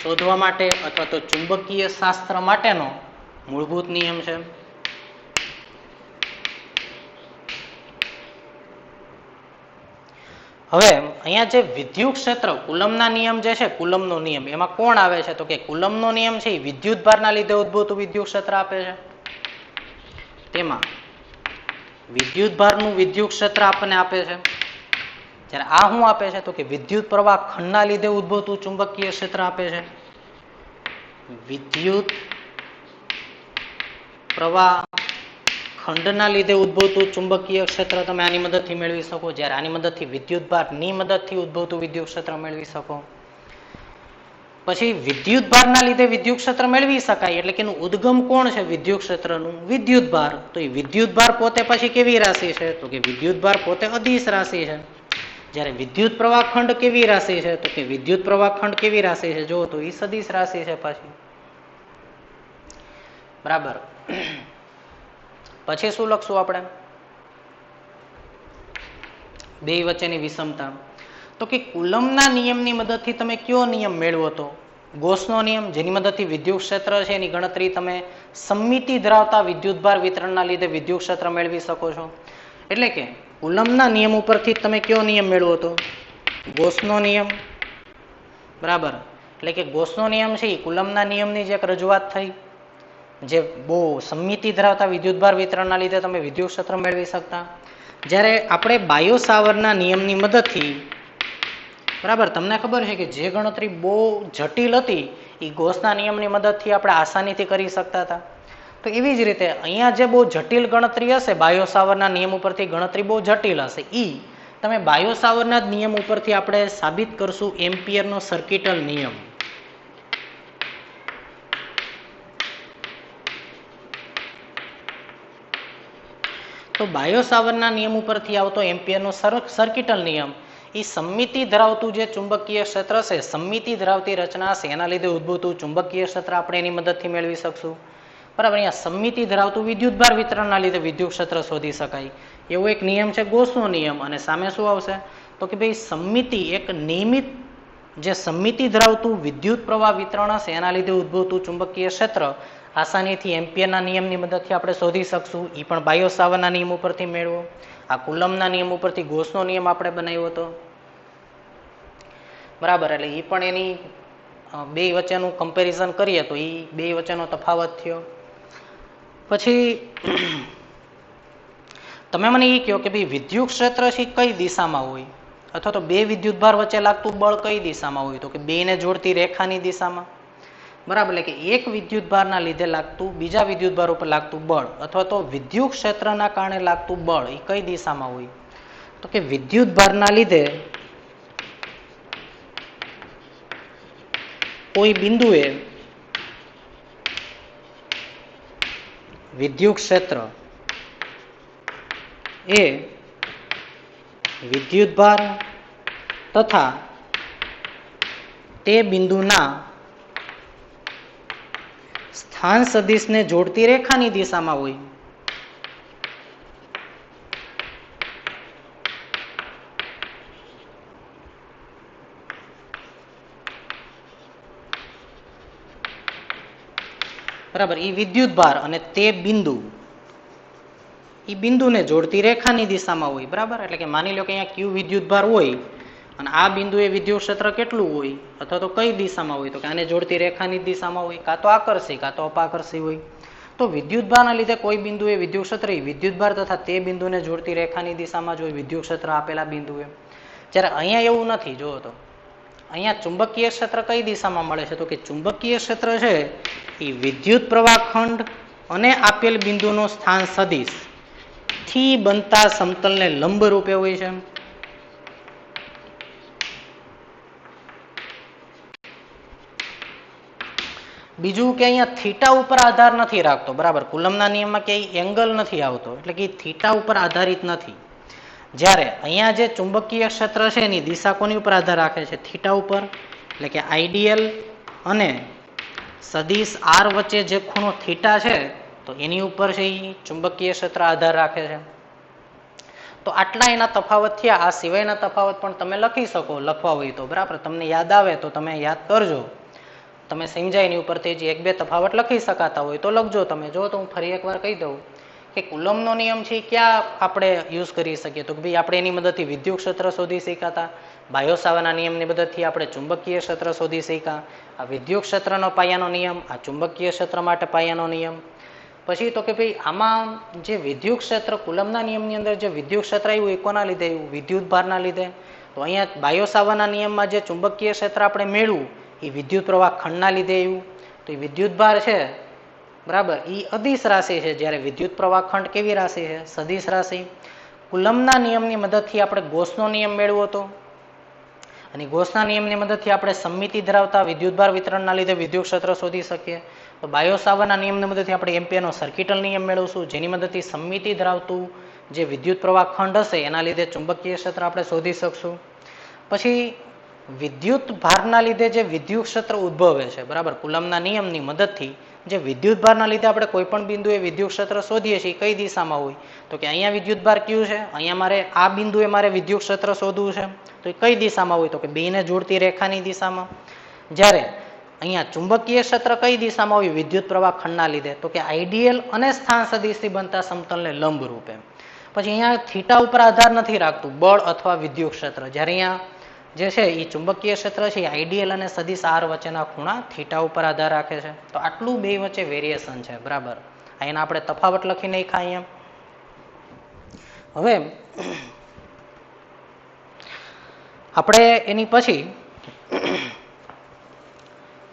શોધવા માટે અથવા તો ચુંબકીય શાસ્ત્ર માટેનો મૂળભૂત નિયમ છે. હવે અહીંયા જે વિદ્યુત ક્ષેત્ર કુલમના નિયમ જે છે, કુલમનો નિયમ એમાં કોણ આવે છે? તો કે કુલમનો નિયમ છે એ વિદ્યુત ભારના લીધે ઉદ્ભવતું વિદ્યુત ક્ષેત્ર આપે છે. તેમાં વિદ્યુત ભારનું વિદ્યુત ક્ષેત્ર આપણને આપે છે. જ્યારે આ શું આપે છે? તો કે વિદ્યુત પ્રવાહ ખંડના લીધે ઉદ્ભવતું ચુંબકીય ક્ષેત્ર આપે છે. વિદ્યુત પ્રવાહ ખંડના લીધે ઉદ્ભવતું ચુંબકીય ક્ષેત્ર તમે આની મદદથી મેળવી શકો. જ્યારે આની મદદથી વિદ્યુત ભારની મદદથી ઉદ્ભવતું વિદ્યુત ક્ષેત્ર મેળવી શકો. પછી વિદ્યુત ભારના લીધે વિદ્યુત ક્ષેત્ર મેળવી શકાય એટલે કે એનું ઉદ્ગમ કોણ છે? વિદ્યુત ક્ષેત્રનું વિદ્યુત ભાર. તો એ વિદ્યુત ભાર પોતે પછી કેવી રાશિ છે? તો કે વિદ્યુત ભાર પોતે અદિશ રાશિ છે. જ્યારે વિદ્યુત પ્રવાહ ખંડ કેવી રાશિ છે? તો કે વિદ્યુત પ્રવાહ ખંડ કેવી રાશિ છે? જો તો એ સદિશ રાશિ છે પાછી, બરાબર. પછી શું લખશું આપણે? બે વચ્ચેની વિષમતા. તો કે કુલમના નિયમની મદદથી તમે કયો નિયમ મેળવો તો? ગોસનો નિયમ, જેની મદદથી વિદ્યુત ક્ષેત્ર છે એની ગણતરી તમે સમમિતિ ધરાવતા વિદ્યુતભાર વિતરણના લીધે વિદ્યુત ક્ષેત્ર મેળવી શકો છો. એટલે કે કુલમના નિયમ ઉપરથી તમે કયો નિયમ મેળવો તો? ગોસનો નિયમ, બરાબર. એટલે કે ગોસનો નિયમ છે એ કુલમના નિયમની જે એક રજૂઆત થઈ, જે બહુ સમમિતિ ધરાવતા વિદ્યુતભાર વિતરણના લીધે તમે વિદ્યુત ક્ષેત્ર મેળવી શકતા. જ્યારે આપણે બાયો સાવરના નિયમની મદદથી, બરાબર, તમને ખબર છે કે જે ગણતરી બહુ જટિલ હતી એ ગોસના નિયમની મદદથી આપણે આસાનીથી કરી શકતા હતા. તો એવી જ રીતે અહીંયા જે બહુ જટિલ ગણતરી હશે, બાયો સાવરના નિયમ ઉપરથી ગણતરી બહુ જટિલ હશે, તમે બાયો સાવરના જ નિયમ ઉપરથી આપણે સાબિત કરશું એમ્પિયરનો સર્કિટલ નિયમ. તો બાયો સાવરના નિયમ ઉપરથી આવતો એમ્પિયરનો સર્કિટલ નિયમ એ સમમિતિ ધરાવતું જે ચુંબકીય ક્ષેત્ર છે, સમમિતિ ધરાવતી રચના છે, એના લીધે ઉદ્ભવતું ચુંબકીય ક્ષેત્ર આપણે એની મદદથી મેળવી શકશું. બરાબર, અહીંયા સમમિતિ ધરાવતું વિદ્યુતભાર વિતરણના લીધે વિદ્યુત ક્ષેત્ર શોધી શકાય એવો એક નિયમ છે ગોસનો નિયમ. અને સામે શું આવશે તો કે ભાઈ સમમિતિ, એક નિયમિત જે સમમિતિ ધરાવતું વિદ્યુત પ્રવાહ વિતરણ હશે એના લીધે ઉદ્ભવતું ચુંબકીય ક્ષેત્ર આસાનીથી એમ્પિયરના નિયમની મદદથી આપણે શોધી શકશું. એ પણ બાયો સાવરના નિયમ ઉપરથી મેળવો. આ કુલમના નિયમ ઉપરથી ગોસનો નિયમ આપણે બનાવ્યો હતો. બરાબર, એટલે એ પણ એની બે વચ્ચેનું કમ્પેરિઝન કરીએ તો એ બે વચ્ચેનો તફાવત થયો. પછી તમે મને એ કહો કે ભાઈ વિદ્યુત ક્ષેત્ર છે કઈ દિશામાં હોય, અથવા તો બે વિદ્યુતભાર વચ્ચે લાગતું બળ કઈ દિશામાં હોય, તો કે બેને જોડતી રેખાની દિશામાં. બરાબર, એટલે કે એક વિદ્યુતભારના લીધે લાગતું બીજા વિદ્યુતભાર ઉપર લાગતું બળ, અથવા તો વિદ્યુત ક્ષેત્રના કારણે લાગતું બળ એ કઈ દિશામાં હોય, તો કે વિદ્યુતભારના લીધે કોઈ બિંદુએ વિદ્યુત ક્ષેત્ર એ વિદ્યુતભાર તથા તે બિંદુના સ્થાન સદિશને જોડતી રેખાની દિશામાં હોય. બરાબર, એ વિદ્યુતભાર અને તે બિંદુને જોડતી રેખાની દિશામાં હોય. બરાબર, એટલે કે માની લો કે અહીંયા ક્યુ વિદ્યુતભાર હોય અને આ બિંદુએ વિદ્યુત ક્ષેત્ર કેટલું હોય, અથવા તો કઈ દિશામાં હોય, તો કે આને જોડતી રેખાની દિશામાં હોય, કાં તો આકર્ષી કાં તો અપાકર્ષી હોય. તો વિદ્યુતભારના લીધે કોઈ બિંદુએ વિદ્યુત ક્ષેત્ર વિદ્યુતભાર તથા તે બિંદુને જોડતી રેખાની દિશામાં જ હોય, વિદ્યુત ક્ષેત્ર આપેલા બિંદુએ. જ્યારે અહીંયા એવું નથી. જુઓ તો અહીંયા ચુંબકીય ક્ષેત્ર કઈ દિશામાં મળે છે, તો કે ચુંબકીય ક્ષેત્ર છે એ વિદ્યુત પ્રવાહ ખંડ અને આપેલ બિંદુનો સ્થાન સદિશ થી બનતા સમતલને લંબ રૂપે હોય છે. બીજું કે અહીંયા થીટા ઉપર આધાર નથી રાખતો. બરાબર, કુલમના નિયમમાં ક્યાંય એંગલ નથી આવતો, એટલે કે થીટા ઉપર આધારિત નથી. જ્યારે અહીંયા જે ચુંબકીય ક્ષેત્ર છે એની દિશા કોની ઉપર આધાર રાખે છે, થીટા ઉપર. એટલે કે આઈડિયલ અને સદિશ આર વચ્ચે જે ખૂણો થીટા છે તો એની ઉપર છે એ ચુંબકીય ક્ષેત્ર આધાર રાખે છે. તો આટલા એના તફાવત થયા. આ સિવાયના તફાવત પણ તમે લખી શકો, લખવા હોય તો. બરાબર, તમને યાદ આવે તો તમે યાદ કરજો. તમે સમજાય એની ઉપરથી જે એક બે તફાવત લખી શકાતા હોય તો લખજો તમે. જો તો હું ફરી એકવાર કહી દઉં કે કુલમનો નિયમ છે ક્યાં આપણે યુઝ કરી શકીએ, તો કે ભાઈ આપણે એની મદદથી વિદ્યુત ક્ષેત્ર શોધી શીખાતા. બાયો સાવરના નિયમની મદદથી આપણે ચુંબકીય ક્ષેત્ર શોધી શીખ્યા. આ વિદ્યુત ક્ષેત્રનો પાયાનો નિયમ, આ ચુંબકીય ક્ષેત્ર માટે પાયાનો નિયમ. પછી તો કે ભાઈ આમાં જે વિદ્યુત ક્ષેત્ર કુલમના નિયમની અંદર જે વિદ્યુત ક્ષેત્ર આવ્યું એ કોના લીધે આવ્યું, વિદ્યુત ભારના લીધે. તો અહીંયા બાયો સાવરના નિયમમાં જે ચુંબકીય ક્ષેત્ર આપણે મેળવ્યું એ વિદ્યુત પ્રવાહ ખંડના લીધે આવ્યું. તો એ વિદ્યુત ભાર છે, બરાબર, એ અદિશ રાશિ છે, જ્યારે વિદ્યુત પ્રવાહ ખંડ કેવી રાશિ છે, સદિશ રાશિ. કુલમના નિયમની મદદથી આપણે ગોસનો નિયમ મેળવ્યો હતો અને ગોસના નિયમની મદદથી આપણે સમમિતિ ધરાવતા વિદ્યુતભાર વિતરણના લીધે વિદ્યુત ક્ષેત્ર શોધી શકીએ. તો બાયો સાવરના નિયમની મદદથી આપણે એમ્પિયરનો સર્કિટલ નિયમ મેળવશું, જેની મદદથી સમમિતિ ધરાવતું જે વિદ્યુત પ્રવાહ ખંડ હશે એના લીધે ચુંબકીય ક્ષેત્ર આપણે શોધી શકશું. પછી વિદ્યુત ભારના લીધે જે વિદ્યુત ક્ષેત્ર ઉદ્ભવે છે, બરાબર, કુલમના નિયમની મદદથી જે વિદ્યુત ભારના લીધે આપણે કોઈ પણ બિંદુએ વિદ્યુત ક્ષેત્ર શોધીએ છીએ કઈ દિશામાં હોય, તો કે અહીંયા વિદ્યુત ભાર કયું છે, અહીંયા મારે આ બિંદુએ મારે વિદ્યુત ક્ષેત્ર શોધવું છે, તો એ કઈ દિશામાં હોય, તો કે બેને જોડતી રેખાની દિશામાં. જ્યારે અહીંયા ચુંબકીય ક્ષેત્ર કઈ દિશામાં હોય, વિદ્યુત પ્રવાહ ખંડના લીધે, તો કે આઈડિયલ અને સ્થાન સદિશથી બનતા સમતલને લંબ રૂપે. પછી અહીંયા થીટા ઉપર આધાર નથી રાખતું બળ અથવા વિદ્યુત ક્ષેત્ર. જ્યારે અહીંયા જે છે એ ચુંબકીય ક્ષેત્ર છે એ આઈડિયલ અને સદિશ આર વચ્ચેના ખૂણા થીટા ઉપર આધાર રાખે છે. તો આટલું બે વચ્ચે વેરિએશન છે. બરાબર, અહીંના આપણે તફાવત લખી નાખ્યા અહીંયા. હવે આપણે એની પછી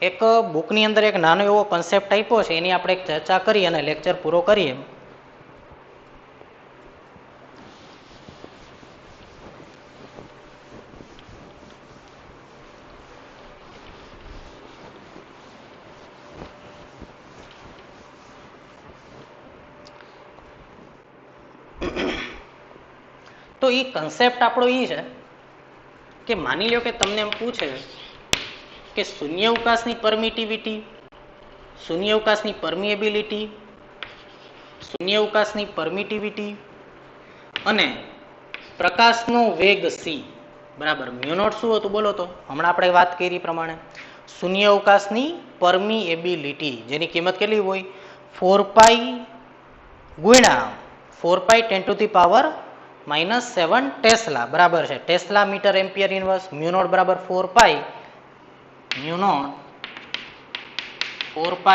એક બુકની અંદર એક નાનો એવો કન્સેપ્ટ આપ્યો છે, એની આપણે એક ચર્ચા કરી અને લેક્ચર પૂરો કરીએ. તો એ કન્સેપ્ટ આપણો એ છે કે માની લો કે તમને એમ પૂછે કે શૂન્યાવકાશની પરમિટિવિટી, શૂન્યાવકાશની પરમિએબિલિટી, શૂન્યાવકાશની પરમિટિવિટી અને પ્રકાશનો વેગ c. બરાબર, મ્યુ નોટ શું હતું બોલો તો? હમણાં આપણે વાત કરી પ્રમાણે શૂન્યાવકાશની પરમિએબિલિટી જેની કિંમત કેટલી હોય? 4π ગુણ્યા 4π 10⁻⁻7 ટેસ્લા. બરાબર છે, tesla metre ampere inverse. Mu naught બરાબર 4π, mu naught 4π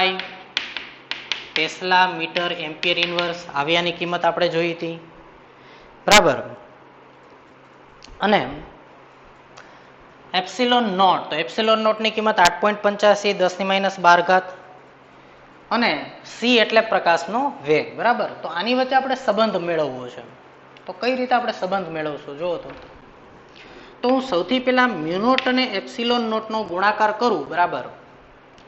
tesla metre ampere inverse. આવ્યાની કિંમત આપણે જોઈ હતી. બરાબર, અને એપ્સિલોન નોટ, તો એપ્સિલોન નોટની કિંમત 8.85 10⁻12. અને સી એટલે પ્રકાશનો વેગ. બરાબર, તો આની વચ્ચે આપણે સંબંધ મેળવવો છે. તો કઈ રીતે આપણે સંબંધ મેળવશું જુઓ તો હું સૌથી પહેલા મ્યુ નોટ અને એપ્સિલોન નોટનો ગુણાકાર કરું. બરાબર,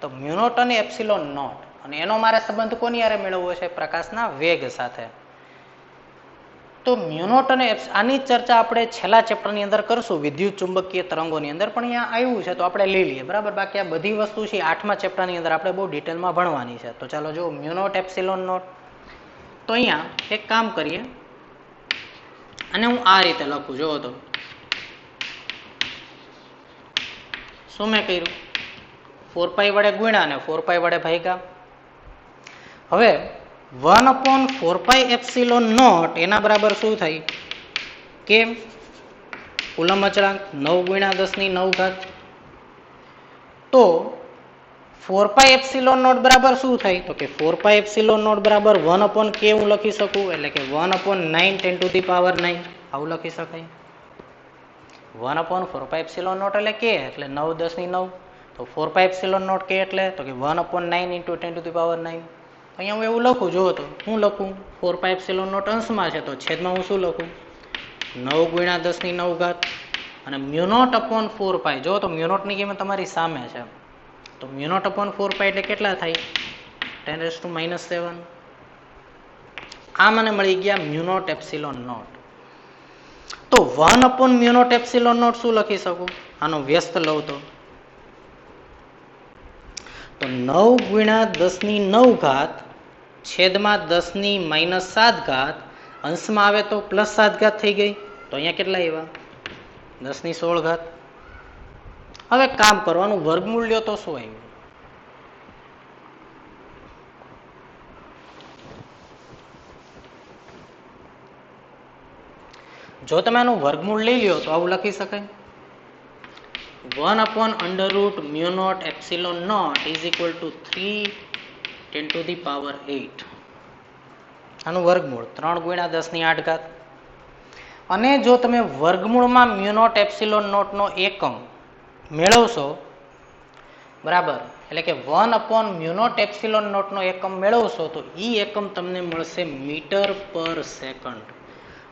તો મ્યુ નોટ અને એપ્સિલોન નોટ, અને એનો મારે સંબંધ કોની હારે મેળવવો છે? પ્રકાશના વેગ સાથે. તો મ્યુ નોટ અને આની ચર્ચા આપણે છેલ્લા ચેપ્ટરની અંદર કરશું, વિદ્યુત ચુંબકીય તરંગોની અંદર, પણ અહીંયા આવ્યું છે તો આપણે લઈ લઈએ. બરાબર, બાકી આ બધી વસ્તુ છે 8મા ચેપ્ટરની અંદર આપણે બહુ ડિટેલમાં ભણવાની છે. તો ચાલો જો મ્યુ નોટ એપ્સિલોન નોટ, તો અહીંયા એક કામ કરીએ, અને હું આ રીતે લખું. જોવો તો શું મેં કર્યું? 4π વડે ગુણ્યા અને 4π વડે ભાગ્યા. હવે 1/4π એપ્સિલોન નોટ એના બરાબર શું થાય કે કુલમ અચળાંક 9 ગુણ્યા 10⁹. તો 4π એપ્સિલોન નોટ બરાબર શું થાય? તો કે 4π એપ્સિલોન નોટ બરાબર 1/k હું લખી શકું, એટલે કે 1/9 10⁹ આવું લખી શકાય. 1/4π એપ્સિલોન નોટ એટલે k, એટલે 9 10⁹. તો 4π એપ્સિલોન નોટ k એટલે તો કે 1/9 × 10⁹. અહીંયા હું એવું લખું, જુઓ તો હું લખું 4π એપ્સિલોન નોટ અંશમાં છે તો છેદમાં હું શું લખું? 9 ગુણ્યા 10⁹. અને મ્યુ નોટ અપોન 4π, જો તો મ્યુ નોટની કિંમત તમારી સામે છે, તો મ્યુ નોટ અપોન 4π એટલે કેટલા થાય? 10⁻⁻7. આ મને મળી ગયા મ્યુ નોટ એપ્સિલોન નોટ. તો 1/મ્યુ નોટ એપ્સિલોન નોટ શું લખી શકું? આનો વ્યસ્ત લઉં તો 9 ગુણ્યા 10⁹ છેદમાં 10⁻⁻7, અંશમાં આવે તો +7 થઈ ગઈ. તો અહીંયા કેટલા આવ્યા? 10⁻16. હવે કામ કરવાનું, વર્ગમૂળ લ્યો તો શું આવ્યું? જો તમે આનું વર્ગમૂળ લઈ લ્યો તો આવું લખી શકાય, 1/√મ્યુ નોટ એપ્સિલોન નોટ = 3×10⁸. આનું વર્ગમૂળ 3 ગુણ્યા 10⁸. અને જો તમે વર્ગમૂળમાં મ્યુ નોટ એપ્સિલોન નોટનો એકમ મેળવશો, બરાબર, એટલે કે 1/મ્યુ નોટ એપ્સિલોન નોટનો એકમ મેળવશો તો એ એકમ તમને મળશે મીટર પર સેકન્ડ.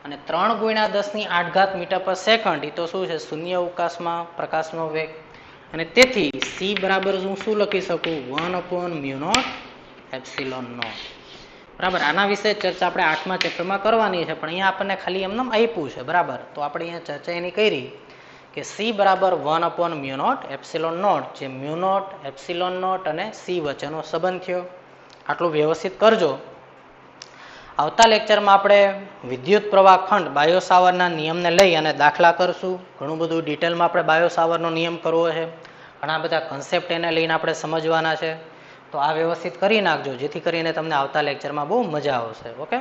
અને 3 ગુણ્યા 10⁸ મીટર પર સેકન્ડ એ તો શું છે? શૂન્ય અવકાશમાં પ્રકાશનો વેગ. અને તેથી સી બરાબર હું શું લખી શકું? 1/મ્યુ નોટ એપ્સિલોન નોટ. બરાબર, આના વિશે ચર્ચા આપણે 8મા ચેપ્ટરમાં કરવાની છે, પણ અહીંયા આપણને ખાલી એમને આપ્યું છે. બરાબર, તો આપણે અહીંયા ચર્ચા એની કરી કે સી બરાબર 1/મ્યુ નોટ એપ્સિલોન નોટ, જે મ્યુ નોટ એપ્સિલોન નોટ અને સી વચ્ચેનો સંબંધ થયો. આટલું વ્યવસ્થિત કરજો. આવતા લેક્ચરમાં આપણે વિદ્યુત પ્રવાહ ખંડ બાયો સાવરના નિયમને લઈ અને દાખલા કરશું. ઘણું બધું ડિટેલમાં આપણે બાયો સાવરનો નિયમ કરવો છે, ઘણા બધા કન્સેપ્ટ એને લઈને આપણે સમજવાના છે. તો આ વ્યવસ્થિત કરી નાખજો, જેથી કરીને તમને આવતા લેક્ચરમાં બહુ મજા આવશે. ઓકે.